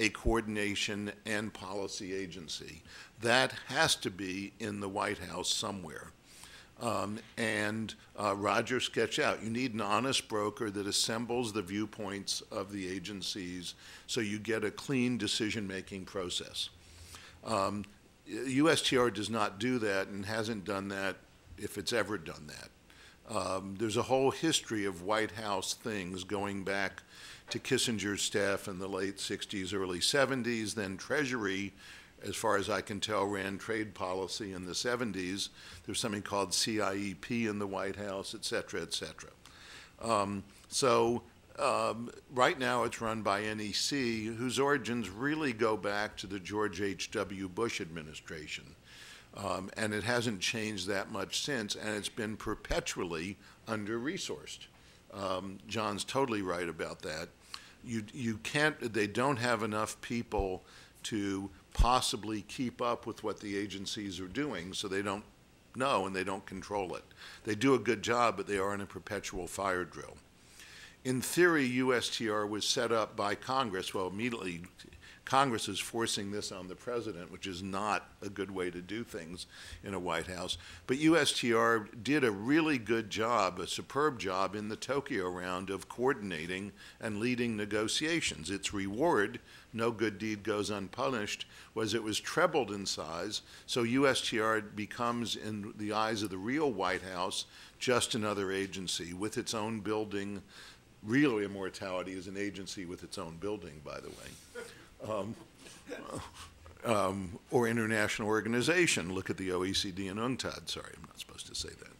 a coordination and policy agency. That has to be in the White House somewhere. Roger sketched out, you need an honest broker that assembles the viewpoints of the agencies so you get a clean decision-making process. USTR does not do that and hasn't done that if it's ever done that. There's a whole history of White House things going back to Kissinger's staff in the late 60s, early 70s, then Treasury, as far as I can tell, ran trade policy in the 70s. There's something called CIEP in the White House, et cetera, et cetera. Right now it's run by NEC, whose origins really go back to the George H.W. Bush administration. And it hasn't changed that much since, and it's been perpetually under-resourced. John's totally right about that. They don't have enough people to possibly keep up with what the agencies are doing, so they don't know and they don't control it. They do a good job, but they are in a perpetual fire drill. In theory, USTR was set up by Congress. Well, immediately, Congress is forcing this on the president, which is not a good way to do things in a White House. But USTR did a really good job, a superb job in the Tokyo round of coordinating and leading negotiations. Its reward, no good deed goes unpunished, was it was trebled in size, so USTR becomes, in the eyes of the real White House, just another agency with its own building. Real immortality is an agency with its own building, by the way. Or international organization. Look at the OECD and UNCTAD. Sorry, I'm not supposed to say that.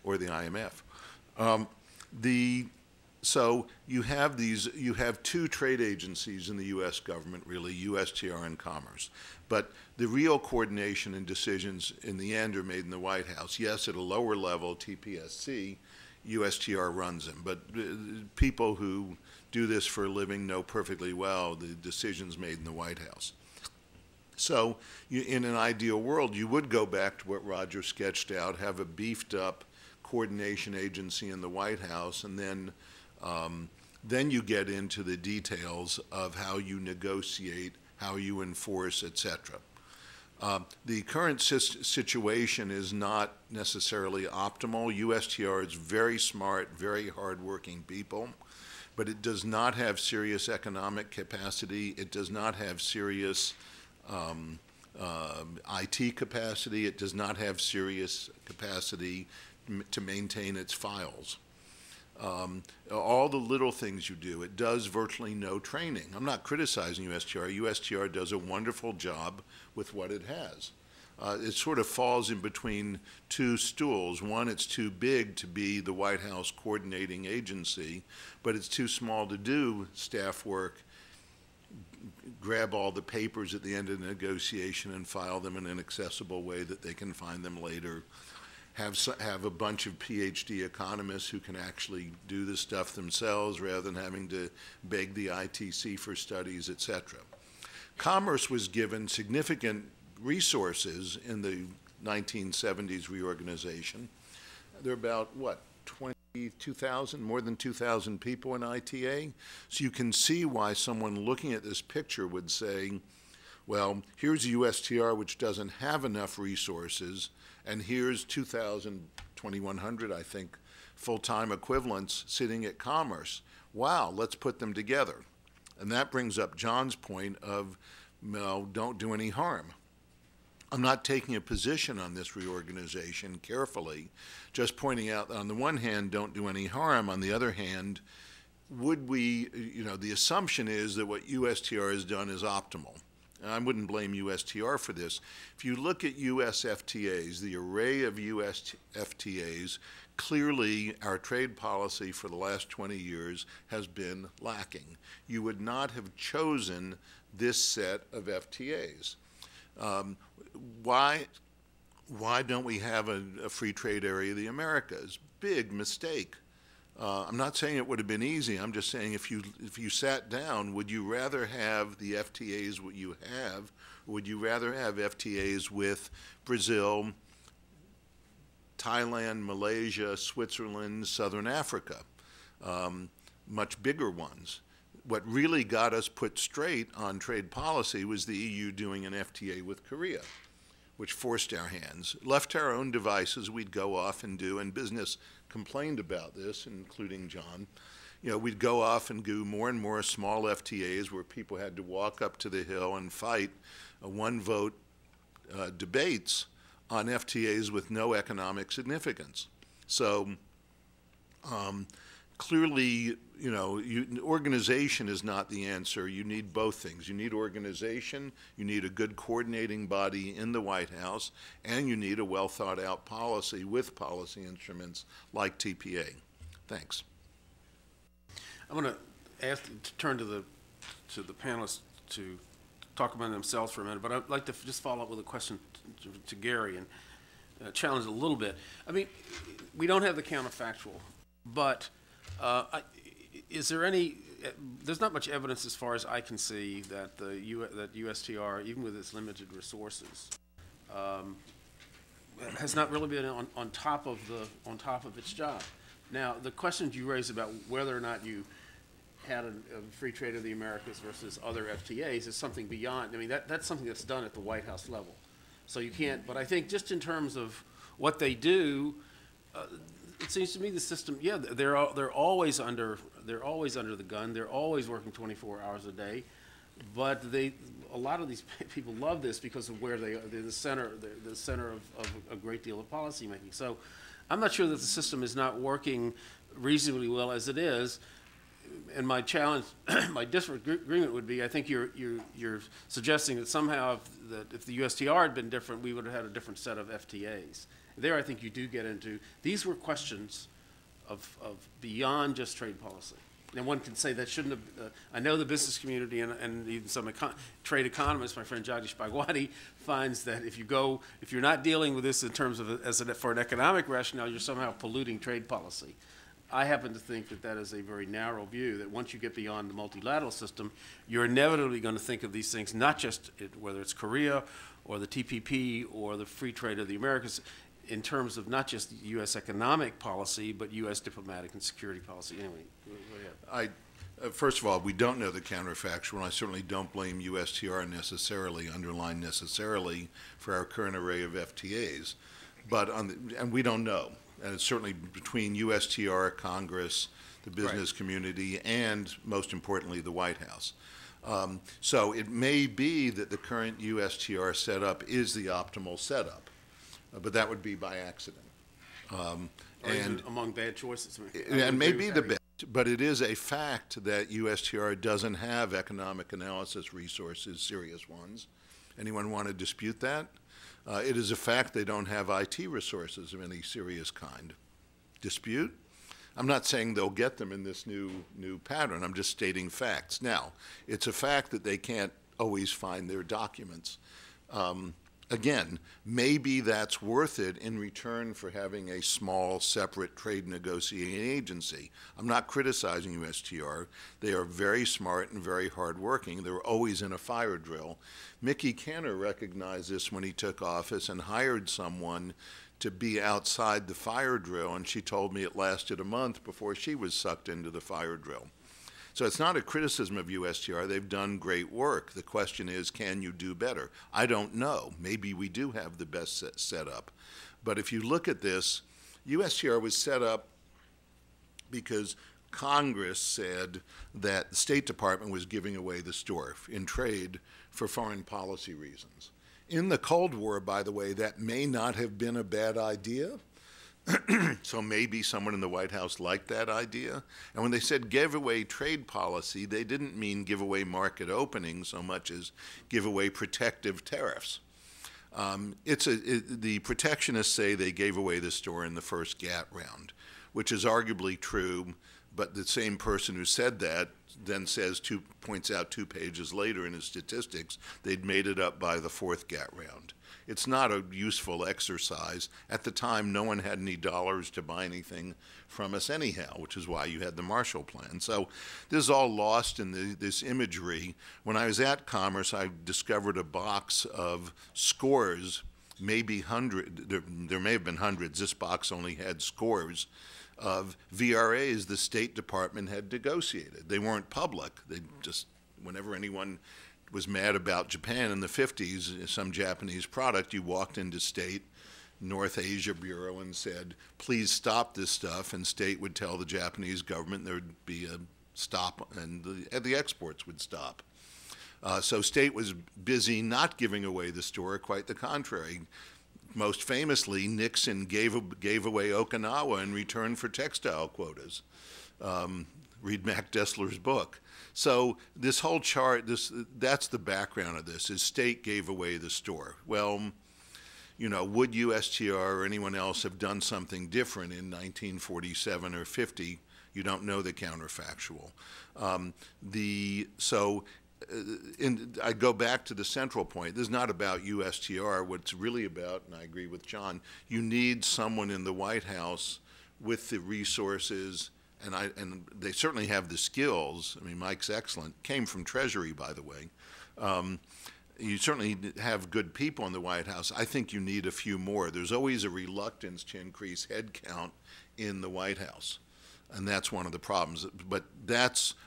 Or the IMF. So you have two trade agencies in the U.S. government, really, USTR and Commerce. But the real coordination and decisions in the end are made in the White House. Yes, at a lower level, TPSC, USTR runs them. But people who do this for a living know perfectly well the decisions made in the White House. So in an ideal world, you would go back to what Roger sketched out, have a beefed up coordination agency in the White House, and then you get into the details of how you negotiate, how you enforce, et cetera. The current situation is not necessarily optimal. USTR is very smart, very hardworking people, but it does not have serious economic capacity. It does not have serious IT capacity. It does not have serious capacity to maintain its files. All the little things you do, it does virtually no training. I'm not criticizing USTR. USTR does a wonderful job with what it has. It sort of falls in between two stools. One, it's too big to be the White House coordinating agency, but it's too small to do staff work, grab all the papers at the end of the negotiation and file them in an accessible way that they can find them later. Have a bunch of PhD economists who can actually do this stuff themselves rather than having to beg the ITC for studies, et cetera. Commerce was given significant resources in the 1970s reorganization. There are about, what, 22,000, more than 2,000 people in ITA. So you can see why someone looking at this picture would say, well, here's a USTR which doesn't have enough resources, and here's 2,100, I think, full-time equivalents sitting at Commerce. Wow, let's put them together. And that brings up John's point of, no, don't do any harm. I'm not taking a position on this reorganization carefully, just pointing out that on the one hand, don't do any harm. On the other hand, would we, the assumption is that what USTR has done is optimal. And I wouldn't blame USTR for this. If you look at US FTAs, the array of US FTAs, clearly our trade policy for the last 20 years has been lacking. You would not have chosen this set of FTAs. Why don't we have a free trade area of the Americas? Big mistake. I'm not saying it would have been easy. I'm just saying if you sat down, would you rather have the FTAs what you have, or would you rather have FTAs with Brazil, Thailand, Malaysia, Switzerland, Southern Africa, much bigger ones? What really got us put straight on trade policy was the EU doing an FTA with Korea, which forced our hands. Left to our own devices, we'd go off and do, and business complained about this, including John. We'd go off and do more and more small FTAs where people had to walk up to the Hill and fight one-vote debates on FTAs with no economic significance. So clearly, organization is not the answer. You need both things. You need organization, you need a good coordinating body in the White House, and you need a well-thought-out policy with policy instruments like TPA. Thanks. I'm going to turn to the panelists to talk about themselves for a minute, but I'd like to just follow up with a question to Gary and challenge it a little bit. I mean, we don't have the counterfactual, but is there any? There's not much evidence, as far as I can see, that that USTR, even with its limited resources, has not really been on top of its job. Now, the questions you raised about whether or not you had a free trade of the Americas versus other FTAs is something beyond. I mean, that's something that's done at the White House level. So you can't. But I think just in terms of what they do. It seems to me the system, yeah, they're always under the gun. They're always working 24 hours a day, but a lot of these people love this because of where they're the center of a great deal of policy making. So, I'm not sure that the system is not working reasonably well as it is. And my challenge, my disagreement would be, I think you're suggesting that somehow if the USTR had been different, we would have had a different set of FTAs. There, I think you do get into, these were questions of beyond just trade policy. And one can say that shouldn't have, I know the business community and even some trade economists, my friend Jagdish Bhagwati, finds that if you're not dealing with this in terms of, for an economic rationale, you're somehow polluting trade policy. I happen to think that is a very narrow view, that once you get beyond the multilateral system, you're inevitably going to think of these things, not just whether it's Korea or the TPP or the free trade of the Americas, in terms of not just U.S. economic policy, but U.S. diplomatic and security policy. Anyway, go ahead. First of all, we don't know the counterfactual, and I certainly don't blame USTR necessarily, underline necessarily, for our current array of FTAs. But and we don't know. And it's certainly between USTR, Congress, the business community, and most importantly, the White House. So it may be that the current USTR setup is the optimal setup. But that would be by accident. And among bad choices. And maybe the best, but it is a fact that USTR doesn't have economic analysis resources, serious ones. Anyone want to dispute that? It is a fact they don't have IT resources of any serious kind. Dispute? I'm not saying they'll get them in this new pattern. I'm just stating facts. Now, it's a fact that they can't always find their documents. Again, maybe that's worth it in return for having a small, separate trade negotiating agency. I'm not criticizing USTR. They are very smart and very hardworking. They're always in a fire drill. Mickey Kanter recognized this when he took office and hired someone to be outside the fire drill, and she told me it lasted a month before she was sucked into the fire drill. So it's not a criticism of USTR. They've done great work. The question is, can you do better? I don't know. Maybe we do have the best setup. But if you look at this, USTR was set up because Congress said that the State Department was giving away the store in trade for foreign policy reasons. In the Cold War, by the way, that may not have been a bad idea. So maybe someone in the White House liked that idea. And when they said give away trade policy, they didn't mean give away market opening so much as give away protective tariffs. The protectionists say they gave away the store in the first GATT round, which is arguably true, but the same person who said that then points out 2 pages later in his statistics, they'd made it up by the fourth GATT round. It's not a useful exercise. At the time, no one had any dollars to buy anything from us anyhow, which is why you had the Marshall Plan. So this is all lost in this imagery. When I was at Commerce, I discovered a box of scores, maybe there may have been hundreds. This box only had scores of VRAs the State Department had negotiated. They weren't public. They just, whenever anyone was mad about Japan in the 50s, some Japanese product, you walked into State, North Asia Bureau, and said, please stop this stuff, and State would tell the Japanese government there would be a stop, and the exports would stop. So State was busy not giving away the store, quite the contrary. Most famously, Nixon gave away Okinawa in return for textile quotas. Read Mac Dessler's book. So this whole chart, that's the background of this, is State gave away the store. Well, you know, would USTR or anyone else have done something different in 1947 or 50? You don't know the counterfactual. I go back to the central point. This is not about USTR. What it's really about, and I agree with John, you need someone in the White House with the resources, and they certainly have the skills. I mean, Mike's excellent. Came from Treasury, by the way. You certainly have good people in the White House. I think you need a few more. There's always a reluctance to increase headcount in the White House, and that's one of the problems. But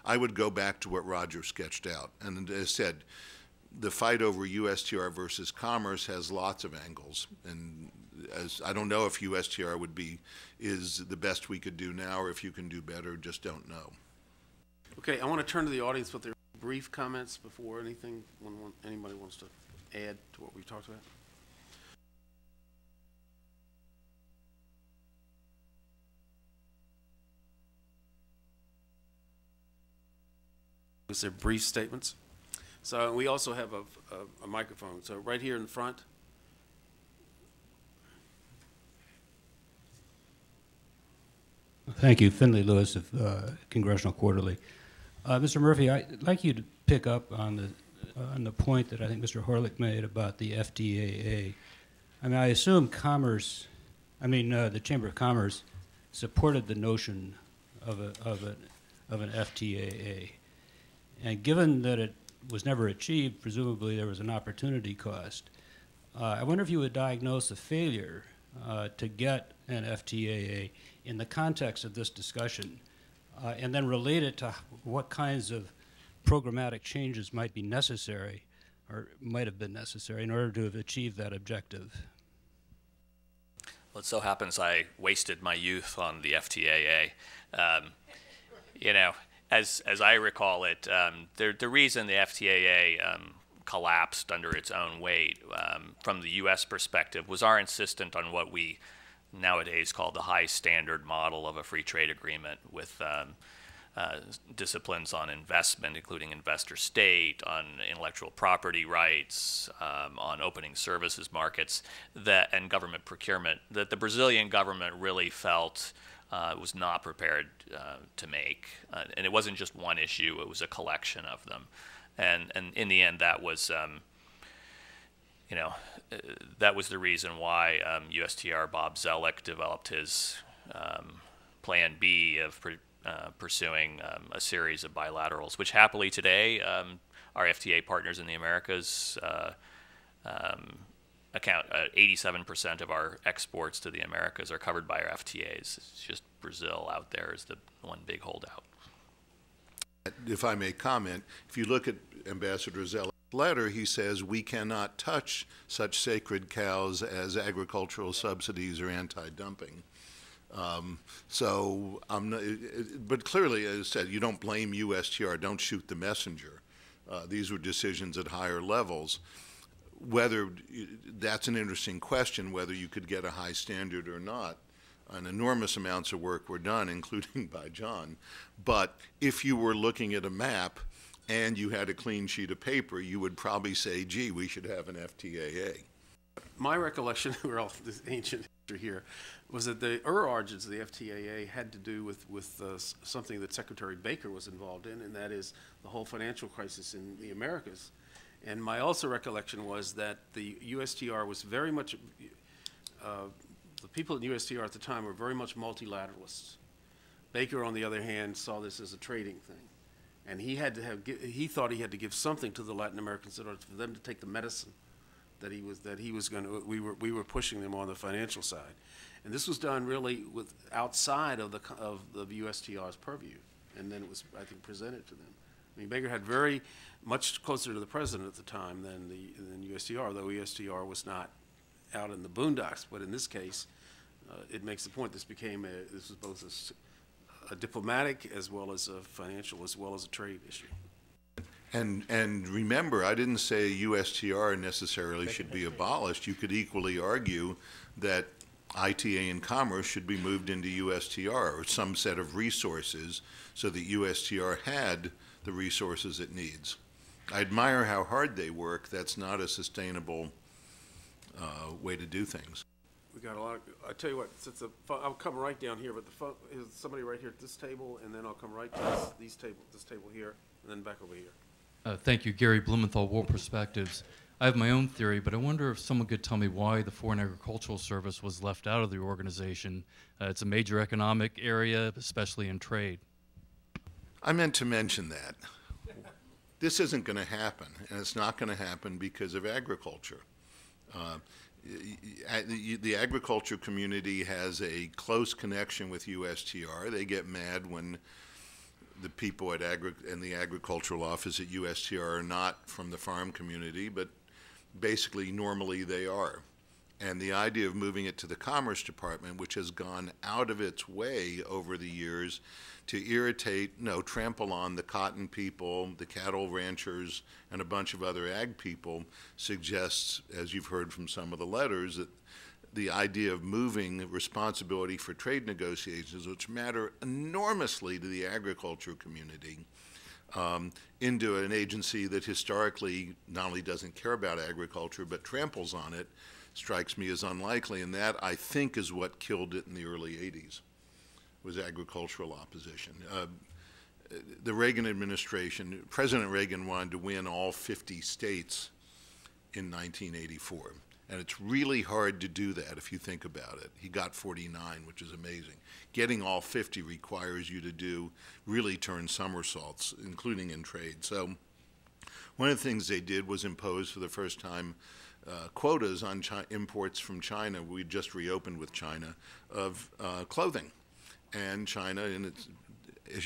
I would go back to what Roger sketched out. And as I said, the fight over USTR versus Commerce has lots of angles, and I don't know if USTR is the best we could do now, or if you can do better, just don't know. Okay, I want to turn to the audience with their brief comments before anybody wants to add to what we've talked about. Is there brief statements? So we also have a microphone. So right here in front. Thank you. Finley Lewis of Congressional Quarterly. Mr. Murphy, I'd like you to pick up on the point that I think Mr. Horlick made about the FTAA. I mean, I assume the Chamber of Commerce supported the notion of an FTAA. And given that it was never achieved, presumably there was an opportunity cost. I wonder if you would diagnose a failure to get an FTAA in the context of this discussion, and then relate it to what kinds of programmatic changes might be necessary, or might have been necessary, in order to have achieved that objective. Well, it so happens I wasted my youth on the FTAA. As I recall it, the reason the FTAA collapsed under its own weight from the U.S. perspective was our insistence on what we nowadays call the high standard model of a free trade agreement, with disciplines on investment, including investor state, on intellectual property rights, on opening services markets, and government procurement, that the Brazilian government really felt was not prepared to make. And it wasn't just one issue, it was a collection of them. And in the end, that was that was the reason why USTR Bob Zellick developed his Plan B of pursuing a series of bilaterals, which happily today our FTA partners in the Americas account 87% of our exports to the Americas are covered by our FTAs. It's just Brazil out there is the one big holdout. If I may comment, if you look at Ambassador Zella's letter, he says we cannot touch such sacred cows as agricultural subsidies or anti-dumping. But clearly, as I said, you don't blame USTR, don't shoot the messenger. These were decisions at higher levels. Whether that's an interesting question, whether you could get a high standard or not. And enormous amounts of work were done, including by John. But if you were looking at a map and you had a clean sheet of paper, you would probably say, gee, we should have an FTAA. My recollection, we're all this ancient history here, was that the origins of the FTAA had to do with something that Secretary Baker was involved in, and that is the whole financial crisis in the Americas. And my also recollection was that the USTR was very much, the people at USTR at the time were very much multilateralists. Baker, on the other hand, saw this as a trading thing. And he thought he had to give something to the Latin Americans in order for them to take the medicine that he was going to, we were pushing them on the financial side. And this was done really outside of the USTR's purview. And then it was, I think, presented to them. I mean, Baker had very much closer to the president at the time than USTR, though USTR was not out in the boondocks. But in this case, it makes the point this was both a diplomatic as well as a financial as well as a trade issue. And remember, I didn't say USTR necessarily should be abolished. You could equally argue that ITA and commerce should be moved into USTR or some set of resources so that USTR had the resources it needs. I admire how hard they work. That's not a sustainable way to do things. We got a lot. I tell you what, I'll come right down here, but there's somebody right here at this table, and then I'll come right to this table here, and then back over here. Thank you, Gary Blumenthal, World Perspectives. I have my own theory, but I wonder if someone could tell me why the Foreign Agricultural Service was left out of the organization. It's a major economic area, especially in trade. I meant to mention that. This isn't going to happen, and it's not going to happen because of agriculture. The agriculture community has a close connection with USTR. They get mad when the people in the agricultural office at USTR are not from the farm community, but basically normally they are. And the idea of moving it to the Commerce Department, which has gone out of its way over the years to trample on the cotton people, the cattle ranchers, and a bunch of other ag people, suggests, as you've heard from some of the letters, that the idea of moving responsibility for trade negotiations, which matter enormously to the agriculture community, into an agency that historically not only doesn't care about agriculture but tramples on it, strikes me as unlikely. And that, I think, is what killed it in the early 80s, was agricultural opposition. The Reagan administration, President Reagan wanted to win all 50 states in 1984. And it's really hard to do that if you think about it. He got 49, which is amazing. Getting all 50 requires you to really turn somersaults, including in trade. So one of the things they did was impose for the first time quotas on imports from China. We just reopened with China of clothing. And China,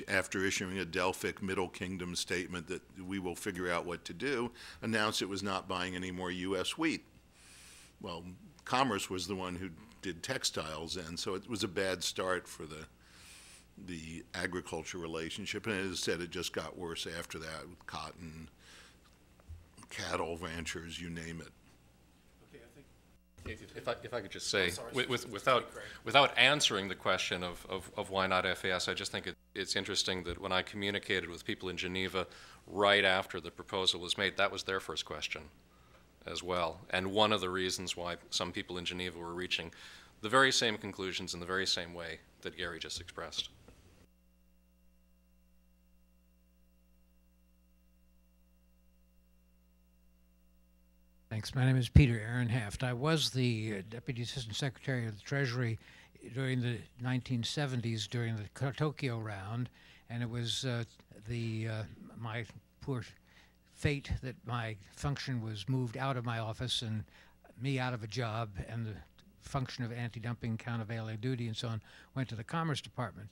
after issuing a Delphic Middle Kingdom statement that we will figure out what to do, announced it was not buying any more U.S. wheat. Well, Commerce was the one who did textiles then, so it was a bad start for the agriculture relationship. And as I said, it just got worse after that with cotton, cattle, ranchers, you name it. If I could just say, without answering the question of why not FAS, I just think it's interesting that when I communicated with people in Geneva right after the proposal was made, that was their first question as well. And one of the reasons why some people in Geneva were reaching the very same conclusions in the very same way that Gary just expressed. Thanks. My name is Peter Ehrenhaft. I was the Deputy Assistant Secretary of the Treasury during the 1970s during the Tokyo round, and it was my poor fate that my function was moved out of my office, and me out of a job, and the function of anti-dumping, countervailing duty, and so on went to the Commerce Department.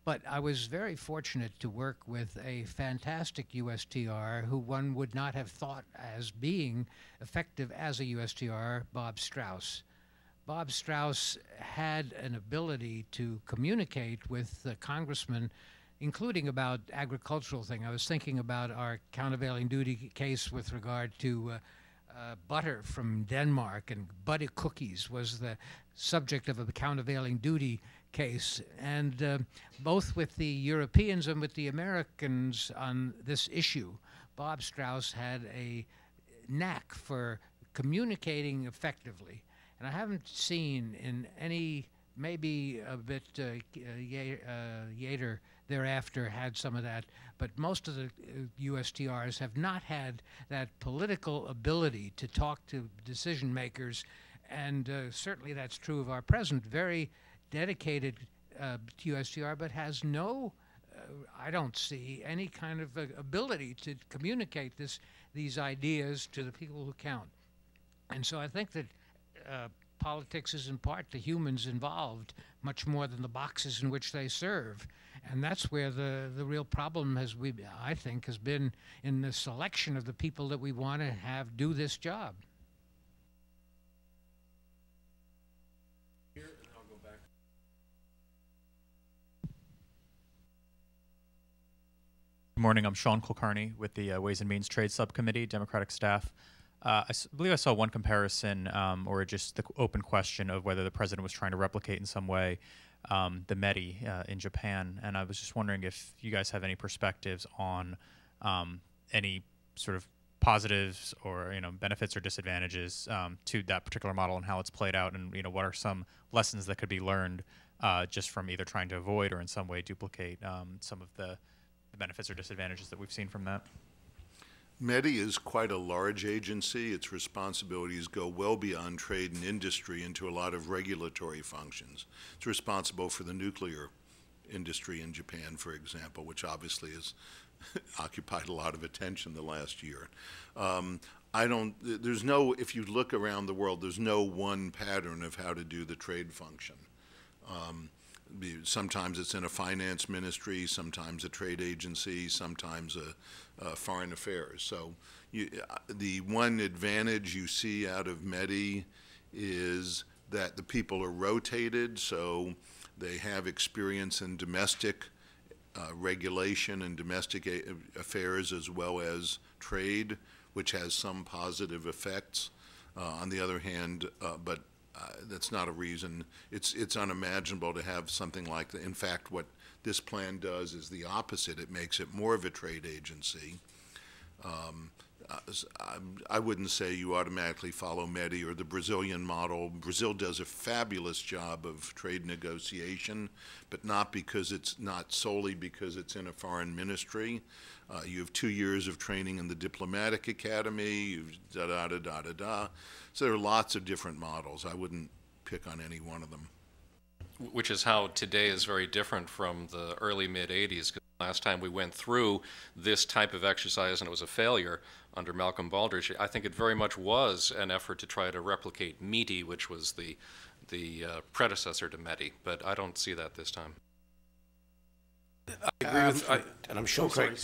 But I was very fortunate to work with a fantastic USTR who one would not have thought as being effective as a USTR, Bob Strauss. Bob Strauss had an ability to communicate with the congressman, including about agricultural things. I was thinking about our countervailing duty case with regard to butter from Denmark, and butter cookies was the subject of a countervailing duty case. And both with the Europeans and with the Americans on this issue, Bob Strauss had a knack for communicating effectively. And I haven't seen in any, maybe a bit Yater thereafter had some of that, but most of the USTRs have not had that political ability to talk to decision makers, and certainly that's true of our present very dedicated USTR, but has no, I don't see any kind of ability to communicate these ideas to the people who count. And so I think that politics is in part the humans involved, much more than the boxes in which they serve. And that's where the real problem I think, has been in the selection of the people that we want to have do this job. Here, and I'll go back. Good morning. I'm Sean Kulkarni with the Ways and Means Trade Subcommittee, Democratic staff. I believe I saw one comparison, or just the open question of whether the president was trying to replicate in some way the METI in Japan, and I was just wondering if you guys have any perspectives on any sort of positives or benefits or disadvantages to that particular model and how it's played out, and what are some lessons that could be learned just from either trying to avoid or in some way duplicate some of the benefits or disadvantages that we've seen from that. METI is quite a large agency. Its responsibilities go well beyond trade and industry into a lot of regulatory functions. It's responsible for the nuclear industry in Japan, for example, which obviously has occupied a lot of attention the last year. If you look around the world, there's no one pattern of how to do the trade function. Sometimes it's in a finance ministry, sometimes a trade agency, sometimes a foreign affairs. So the one advantage you see out of METI is that the people are rotated, so they have experience in domestic regulation and domestic affairs as well as trade, which has some positive effects. On the other hand, but that's not a reason. It's unimaginable to have something like that. In fact, what this plan does is the opposite. It makes it more of a trade agency. I wouldn't say you automatically follow METI or the Brazilian model. Brazil does a fabulous job of trade negotiation, but not solely because it's in a foreign ministry. You have 2 years of training in the diplomatic academy, you've da-da-da-da-da-da. So there are lots of different models. I wouldn't pick on any one of them. Which is how today is very different from the early mid-'80s. Because last time we went through this type of exercise and it was a failure under Malcolm Baldrige, I think it very much was an effort to try to replicate METI, which was the predecessor to METI. But I don't see that this time. I agree with, and I'm sure I'm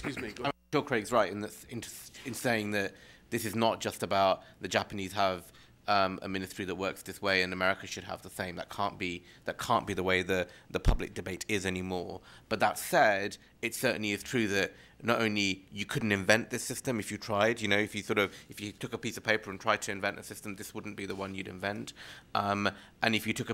sure Craig's right in saying that this is not just about the Japanese have a ministry that works this way and America should have the same. That can't be the way the public debate is anymore. But that said, it certainly is true that not only you couldn't invent this system if you tried, if you took a piece of paper and tried to invent a system, this wouldn't be the one you'd invent. And if you took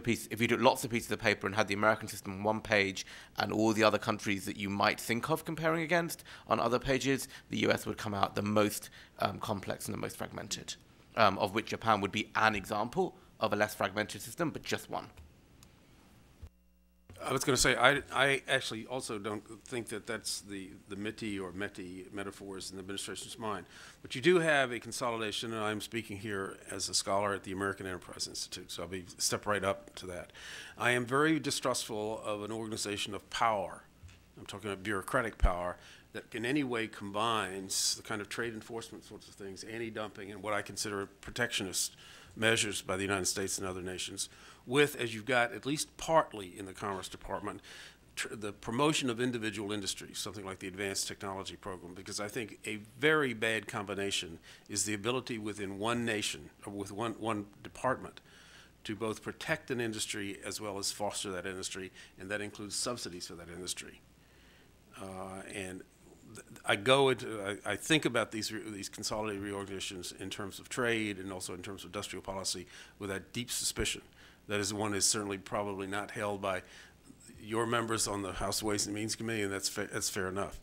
lots of pieces of paper and had the American system on one page and all the other countries that you might think of comparing against on other pages, the US would come out the most complex and the most fragmented, of which Japan would be an example of a less fragmented system, but just one. I was going to say, I actually also don't think that that's the MITI or METI metaphors in the administration's mind. But you do have a consolidation, and I'm speaking here as a scholar at the American Enterprise Institute, so I'll step right up to that. I am very distrustful of an organization of power. I'm talking about bureaucratic power that in any way combines the kind of trade enforcement sorts of things, anti-dumping, and what I consider protectionist measures by the United States and other nations, with, as you've got at least partly in the Commerce Department, the promotion of individual industries, something like the Advanced Technology Program, because I think a very bad combination is the ability within one nation, or with one department, to both protect an industry as well as foster that industry, and that includes subsidies for that industry. I think about these consolidated reorganizations in terms of trade and also in terms of industrial policy with that deep suspicion. That is one is certainly probably not held by your members on the House Ways and Means Committee, and that's fair enough.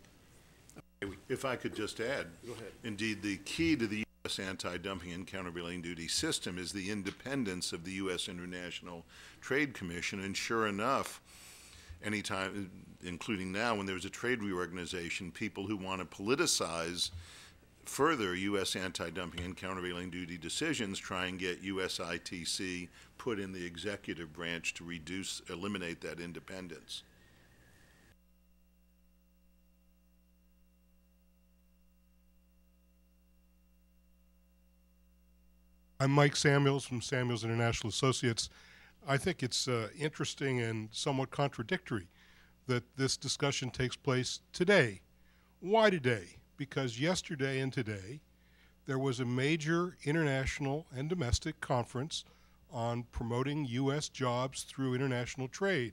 If I could just add, Go ahead. Indeed, the key to the U.S. anti-dumping and countervailing duty system is the independence of the U.S. International Trade Commission, and sure enough, anytime, including now when there's a trade reorganization, people who want to politicize further U.S. anti-dumping and countervailing duty decisions try and get USITC put in the executive branch to eliminate that independence. I'm Mike Samuels from Samuels International Associates. I think it's interesting and somewhat contradictory that this discussion takes place today. Why today? Because yesterday and today there was a major international and domestic conference on promoting U.S. jobs through international trade,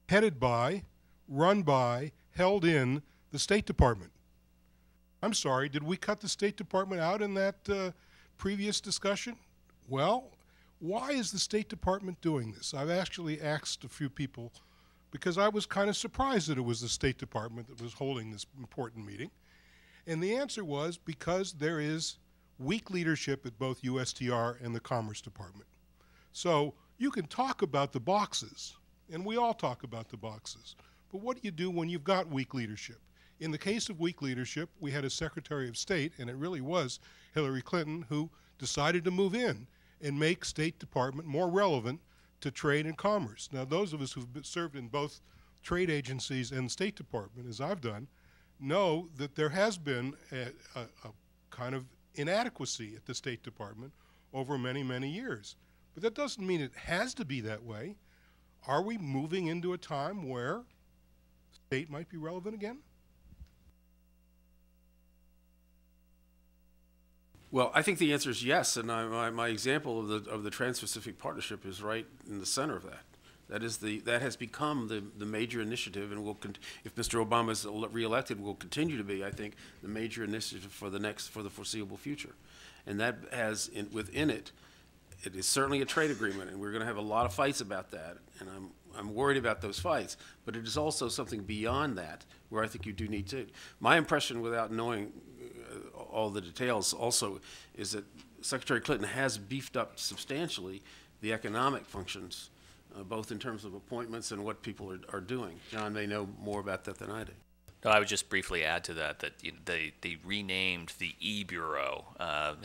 headed by, run by, held in the State Department. I'm sorry, did we cut the State Department out in that previous discussion? Well, why is the State Department doing this? I've actually asked a few people because I was kind of surprised that it was the State Department that was holding this important meeting. And the answer was because there is weak leadership at both USTR and the Commerce Department. So you can talk about the boxes, and we all talk about the boxes, but what do you do when you've got weak leadership? In the case of weak leadership, we had a Secretary of State, and it really was Hillary Clinton, who decided to move in and make State Department more relevant to trade and commerce. Now, those of us who've served in both trade agencies and State Department, as I've done, know that there has been a kind of inadequacy at the State Department over many, many years. But that doesn't mean it has to be that way. Are we moving into a time where state might be relevant again? Well, I think the answer is yes, and my example of the Trans-Pacific Partnership is right in the center of that. That has become the major initiative, and if Mr. Obama is reelected, will continue to be, I think, the major initiative for the foreseeable future. And that has within it is certainly a trade agreement, and we're going to have a lot of fights about that, and I'm worried about those fights. But it is also something beyond that where I think you do need to. My impression, without knowing all the details, also is that Secretary Clinton has beefed up substantially the economic functions, both in terms of appointments and what people are doing. John may know more about that than I do. No, I would just briefly add to that they renamed the E-Bureau,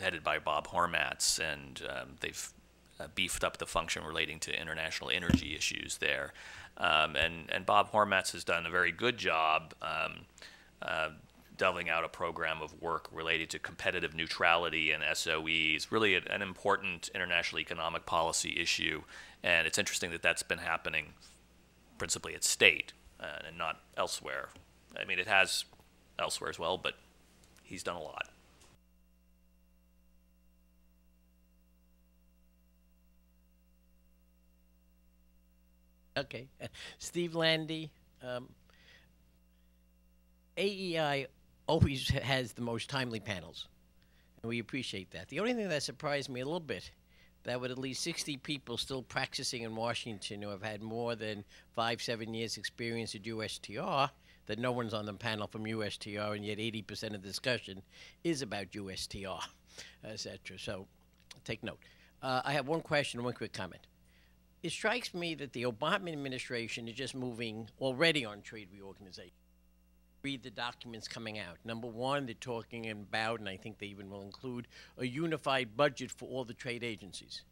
headed by Bob Hormats, and they've beefed up the function relating to international energy issues there. And Bob Hormats has done a very good job delving out a program of work related to competitive neutrality and SOEs, really an important international economic policy issue. And it's interesting that that's been happening principally at state and not elsewhere. I mean, it has elsewhere as well, but he's done a lot. Okay. Steve Landy, AEI always has the most timely panels, and we appreciate that. The only thing that surprised me a little bit, that with at least 60 people still practicing in Washington who have had more than 5-7 years experience at USTR, that no one's on the panel from USTR, and yet 80% of the discussion is about USTR, etc. So take note. I have one question and one quick comment. It strikes me that the Obama administration is just moving already on trade reorganization. Read the documents coming out. Number one, they're talking about, and I think they even will include, a unified budget for all the trade agencies.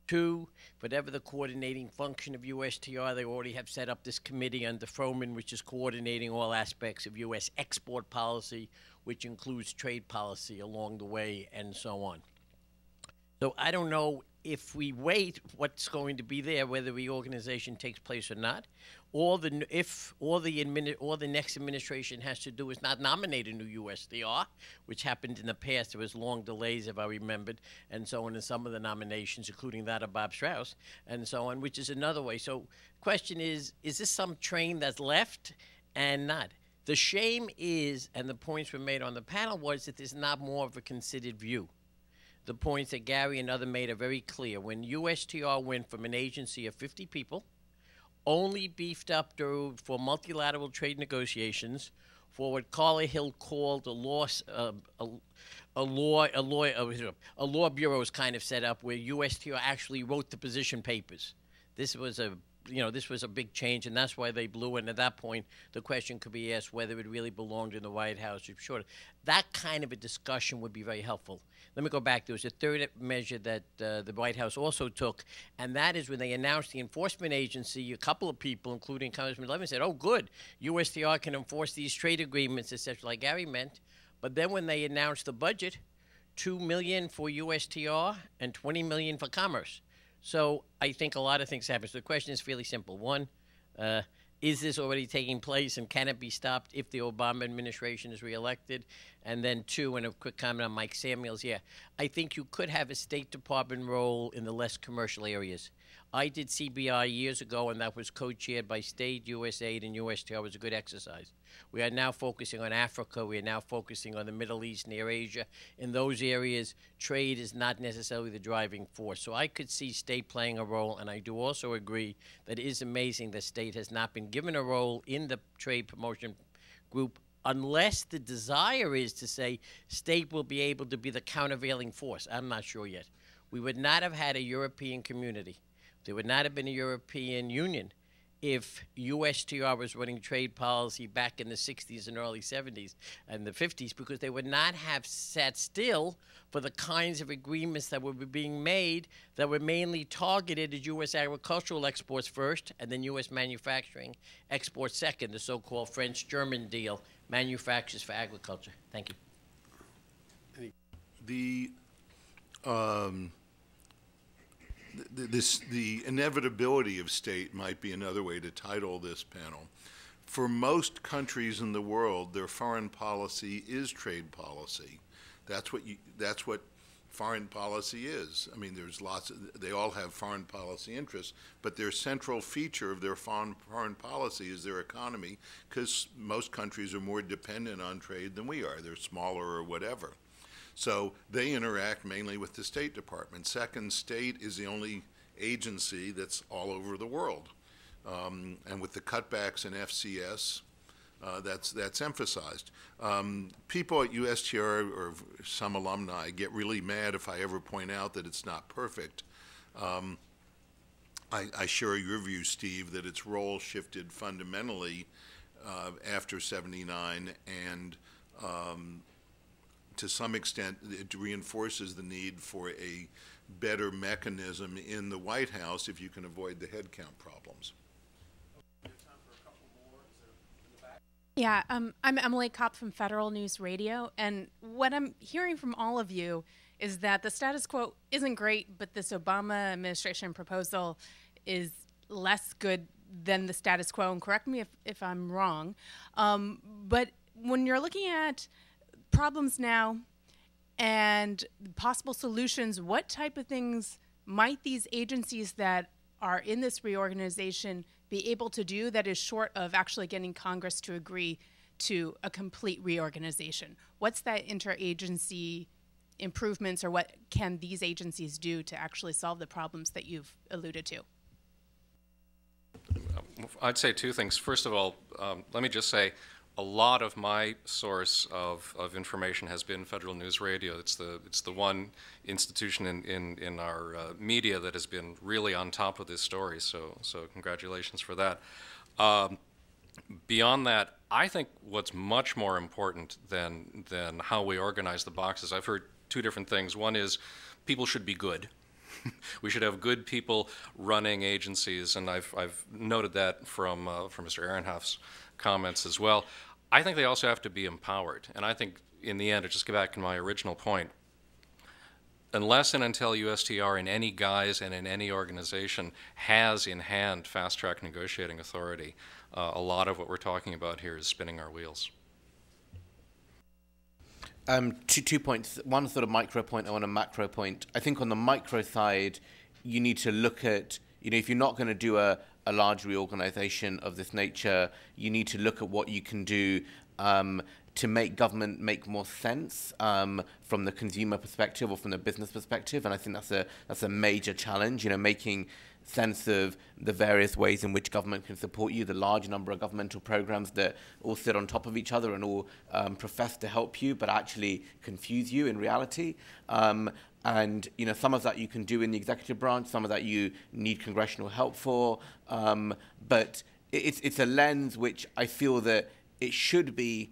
Two, whatever the coordinating function of USTR, they already have set up this committee under Froman, which is coordinating all aspects of U.S. export policy, which includes trade policy along the way, and so on. So I don't know if we wait what's going to be there, whether reorganization takes place or not. All the next administration has to do is not nominate a new USTR, which happened in the past. There was long delays, if I remembered, and so on in some of the nominations, including that of Bob Strauss, and so on, which is another way. So question is this some train that's left and not? The shame is, and the points were made on the panel, was that there's not more of a considered view. The points that Gary and others made are very clear. When USTR went from an agency of 50 people, only beefed up for multilateral trade negotiations, for what Carla Hill called a law bureau was kind of set up where USTR actually wrote the position papers. This was a big change, and that's why they blew. And at that point, the question could be asked whether it really belonged in the White House. Sure, that kind of a discussion would be very helpful. Let me go back. There was a third measure that the White House also took, and that is when they announced the enforcement agency, a couple of people, including Congressman Levin, said, oh, good, USTR can enforce these trade agreements, etc., like Gary meant. But then when they announced the budget, $2 million for USTR and $20 million for commerce. So I think a lot of things happen. So the question is fairly simple. One, is this already taking place, and can it be stopped if the Obama administration is reelected? And then two, and a quick comment on Mike Samuels, I think you could have a State Department role in the less commercial areas. I did CBI years ago, and that was co-chaired by State, USAID, and USTR. It was a good exercise. We are now focusing on Africa. We are now focusing on the Middle East, near Asia. In those areas, trade is not necessarily the driving force. So I could see State playing a role, and I do also agree that it is amazing that State has not been given a role in the trade promotion group unless the desire is to say State will be able to be the countervailing force. I'm not sure yet. We would not have had a European community. There would not have been a European Union if USTR was running trade policy back in the 60s and early 70s and the 50s, because they would not have sat still for the kinds of agreements that were being made that were mainly targeted at U.S. agricultural exports first and then U.S. manufacturing exports second, the so-called French-German deal, manufacturers for agriculture. Thank you. The inevitability of State might be another way to title this panel. For most countries in the world, their foreign policy is trade policy. That's what foreign policy is. I mean, they all have foreign policy interests, but their central feature of their foreign policy is their economy, because most countries are more dependent on trade than we are. They're smaller or whatever. So they interact mainly with the State Department. Second, State is the only agency that's all over the world. And with the cutbacks in FCS, that's emphasized. People at USTR or some alumni get really mad if I ever point out that it's not perfect. I share your view, Steve, that its role shifted fundamentally after '79, and to some extent, it reinforces the need for a better mechanism in the White House if you can avoid the headcount problems. Yeah, I'm Emily Kopp from Federal News Radio, and what I'm hearing from all of you is that the status quo isn't great, but this Obama administration proposal is less good than the status quo, and correct me if I'm wrong. But when you're looking at problems now and possible solutions, what type of things might these agencies that are in this reorganization be able to do that is short of actually getting Congress to agree to a complete reorganization? What's that interagency improvements, or what can these agencies do to actually solve the problems that you've alluded to? I'd say two things. First of all, let me just say, a lot of my source of information has been Federal News Radio. It's the one institution in our media that has been really on top of this story. So congratulations for that. Beyond that, I think what's much more important than how we organize the boxes, I've heard two different things. One is people should be good. We should have good people running agencies, and I've noted that from Mr. Ehrenhof's comments as well. I think they also have to be empowered, and I think in the end, to just get back to my original point, unless and until USTR in any guise and in any organization has in hand fast-track negotiating authority, a lot of what we're talking about here is spinning our wheels. 2 points. One sort of micro point and one a macro point. I think on the micro side, you need to look at, if you're not going to do a large reorganization of this nature, you need to look at what you can do to make government make more sense from the consumer perspective or from the business perspective. And I think that's a major challenge, making sense of the various ways in which government can support you, the large number of governmental programs that all sit on top of each other and all profess to help you, but actually confuse you in reality. And some of that you can do in the executive branch, some of that you need congressional help for. But it's a lens which I feel that it should be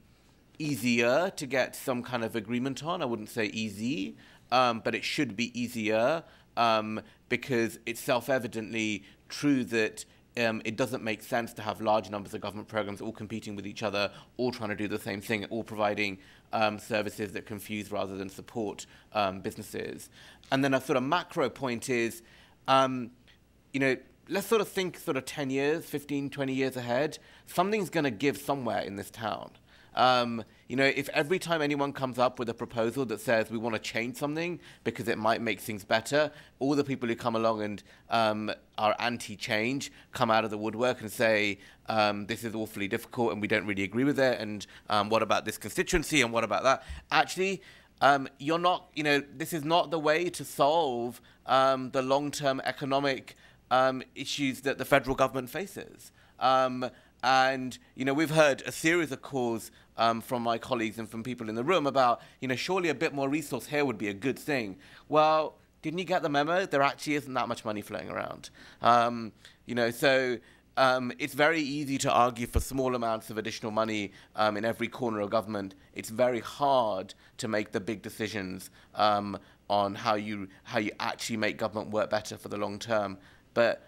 easier to get some kind of agreement on. I wouldn't say easy, but it should be easier. Because it's self-evidently true that it doesn't make sense to have large numbers of government programs all competing with each other, all trying to do the same thing, all providing services that confuse rather than support businesses. And then a sort of macro point is, let's sort of think sort of 10 years, 15, 20 years ahead. Something's going to give somewhere in this town. If every time anyone comes up with a proposal that says we want to change something because it might make things better, all the people who come along and are anti-change come out of the woodwork and say, this is awfully difficult and we don't really agree with it, and what about this constituency and what about that? Actually, you're not, this is not the way to solve the long-term economic issues that the federal government faces. And, we've heard a series of calls from my colleagues and from people in the room about, surely a bit more resource here would be a good thing. Well, didn't you get the memo? There actually isn't that much money flowing around. So it's very easy to argue for small amounts of additional money in every corner of government. It's very hard to make the big decisions on how you actually make government work better for the long term. But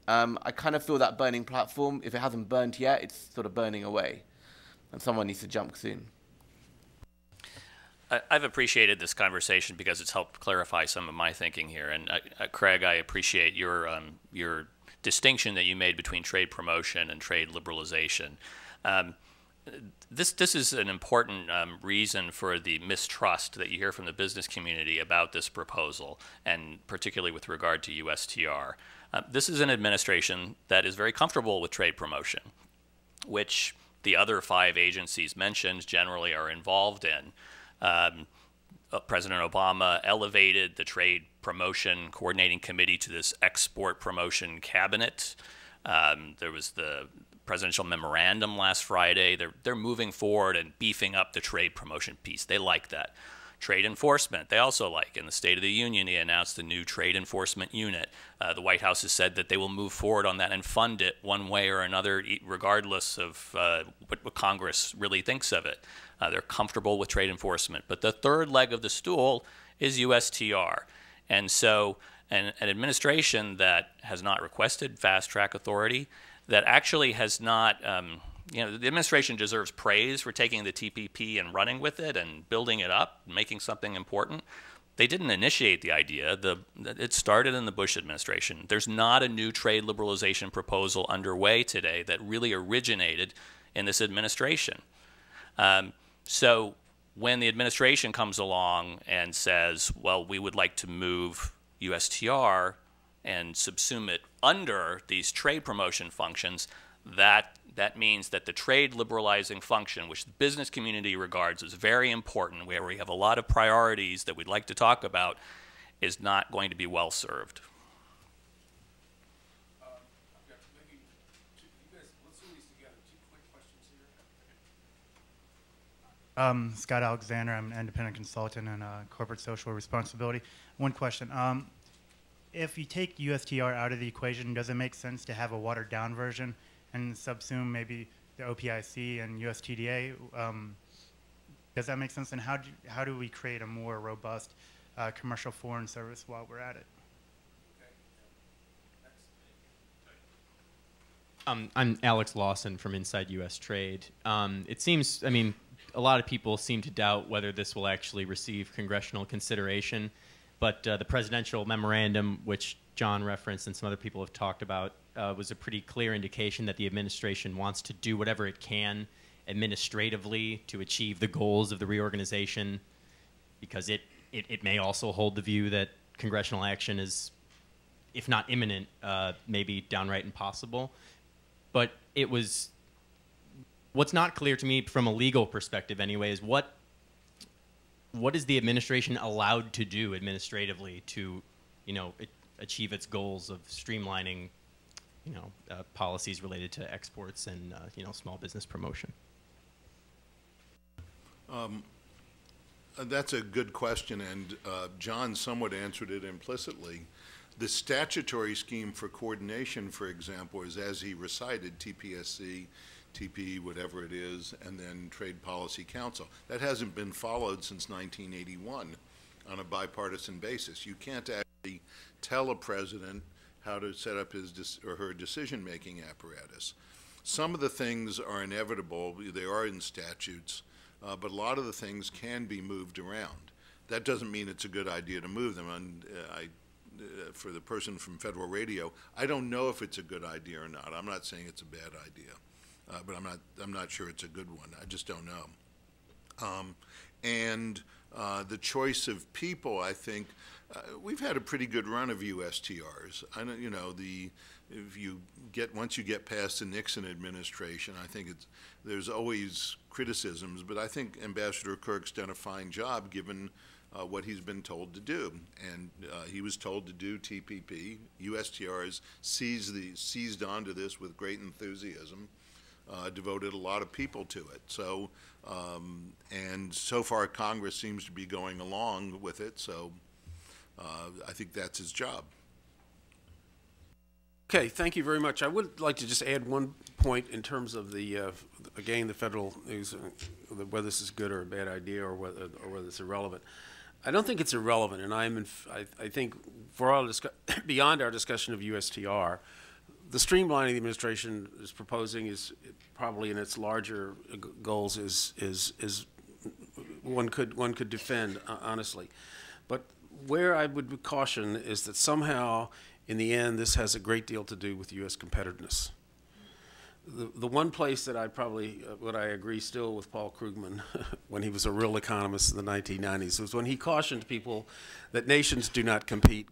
I kind of feel that burning platform, if it hasn't burned yet, it's sort of burning away. And someone needs to jump soon. I've appreciated this conversation because it's helped clarify some of my thinking here. And Craig, I appreciate your distinction that you made between trade promotion and trade liberalization. This is an important reason for the mistrust that you hear from the business community about this proposal, and particularly with regard to USTR. This is an administration that is very comfortable with trade promotion, which the other 5 agencies mentioned generally are involved in. President Obama elevated the Trade Promotion Coordinating Committee to this Export Promotion Cabinet. There was the presidential memorandum last Friday. They're moving forward and beefing up the trade promotion piece. They like that. Trade enforcement, they also like. In the State of the Union, he announced the new trade enforcement unit. The White House has said that they will move forward on that and fund it one way or another, regardless of what Congress really thinks of it. They're comfortable with trade enforcement. But the third leg of the stool is USTR. And so an administration that has not requested fast-track authority, that actually has not the administration deserves praise for taking the TPP and running with it and building it up, making something important. They didn't initiate the idea. It started in the Bush administration. There's not a new trade liberalization proposal underway today that really originated in this administration. So when the administration comes along and says, well, we would like to move USTR and subsume it under these trade promotion functions, that means that the trade liberalizing function, which the business community regards as very important, where we have a lot of priorities that we'd like to talk about, is not going to be well served. Scott Alexander, I'm an independent consultant in corporate social responsibility. One question. If you take USTR out of the equation, does it make sense to have a watered down version and subsume maybe the OPIC and USTDA? Does that make sense? And how do we create a more robust commercial foreign service while we're at it? I'm Alex Lawson from Inside U.S. Trade. It seems, a lot of people seem to doubt whether this will actually receive congressional consideration. but the presidential memorandum, which John referenced and some other people have talked about, was a pretty clear indication that the administration wants to do whatever it can administratively to achieve the goals of the reorganization, because it may also hold the view that congressional action is, if not imminent, maybe downright impossible. But what's not clear to me from a legal perspective anyway is what is the administration allowed to do administratively to, achieve its goals of streamlining, policies related to exports and, small business promotion? That's a good question, and John somewhat answered it implicitly. The statutory scheme for coordination, for example, is, as he recited, TPSC, TP, whatever it is, and then Trade Policy Council. That hasn't been followed since 1981 on a bipartisan basis. You can't actually tell a president how to set up his or her decision-making apparatus. Some of the things are inevitable. They are in statutes, but a lot of the things can be moved around. That doesn't mean it's a good idea to move them. And for the person from Federal Radio, I don't know if it's a good idea or not. I'm not saying it's a bad idea, but I'm not sure it's a good one. I just don't know. The choice of people, I think, we've had a pretty good run of USTRs. I know, once you get past the Nixon administration, I think there's always criticisms, but I think Ambassador Kirk's done a fine job given what he's been told to do. And he was told to do TPP. USTRs seized onto this with great enthusiasm, devoted a lot of people to it. So, and so far Congress seems to be going along with it, so I think that's his job. Okay, thank you very much. I would like to just add one point in terms of again, the federal news, whether this is good or a bad idea, or whether it's irrelevant. I don't think it's irrelevant, and I think for all beyond our discussion of USTR, the streamlining the administration is proposing is probably in its larger goals is one could defend honestly, but where I would caution is that somehow in the end this has a great deal to do with U.S. competitiveness. The one place that I agree still with Paul Krugman when he was a real economist in the 1990s was when he cautioned people that nations do not compete,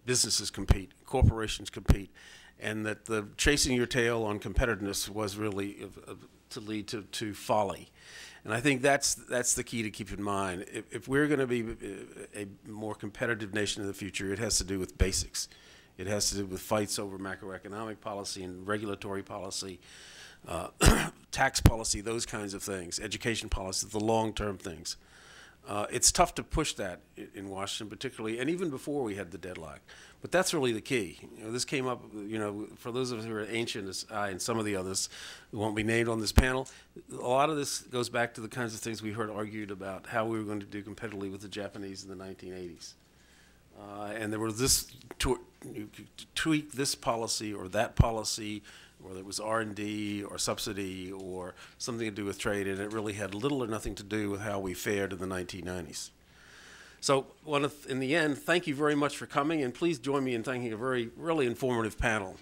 businesses compete, corporations compete, and that the chasing your tail on competitiveness was really to lead to folly. And I think that's the key to keep in mind. If we're going to be a more competitive nation in the future, it has to do with basics. It has to do with fights over macroeconomic policy and regulatory policy, tax policy, those kinds of things, education policy, the long-term things. It's tough to push that in Washington, particularly, and even before we had the deadlock. But that's really the key. This came up, for those of us who are ancient as I and some of the others who won't be named on this panel, a lot of this goes back to the kinds of things we heard argued about how we were going to do competitively with the Japanese in the 1980s. And there was this tweak this policy or that policy, or there was R&D or subsidy or something to do with trade, and it really had little or nothing to do with how we fared in the 1990s. So in the end, thank you very much for coming, and please join me in thanking a really informative panel.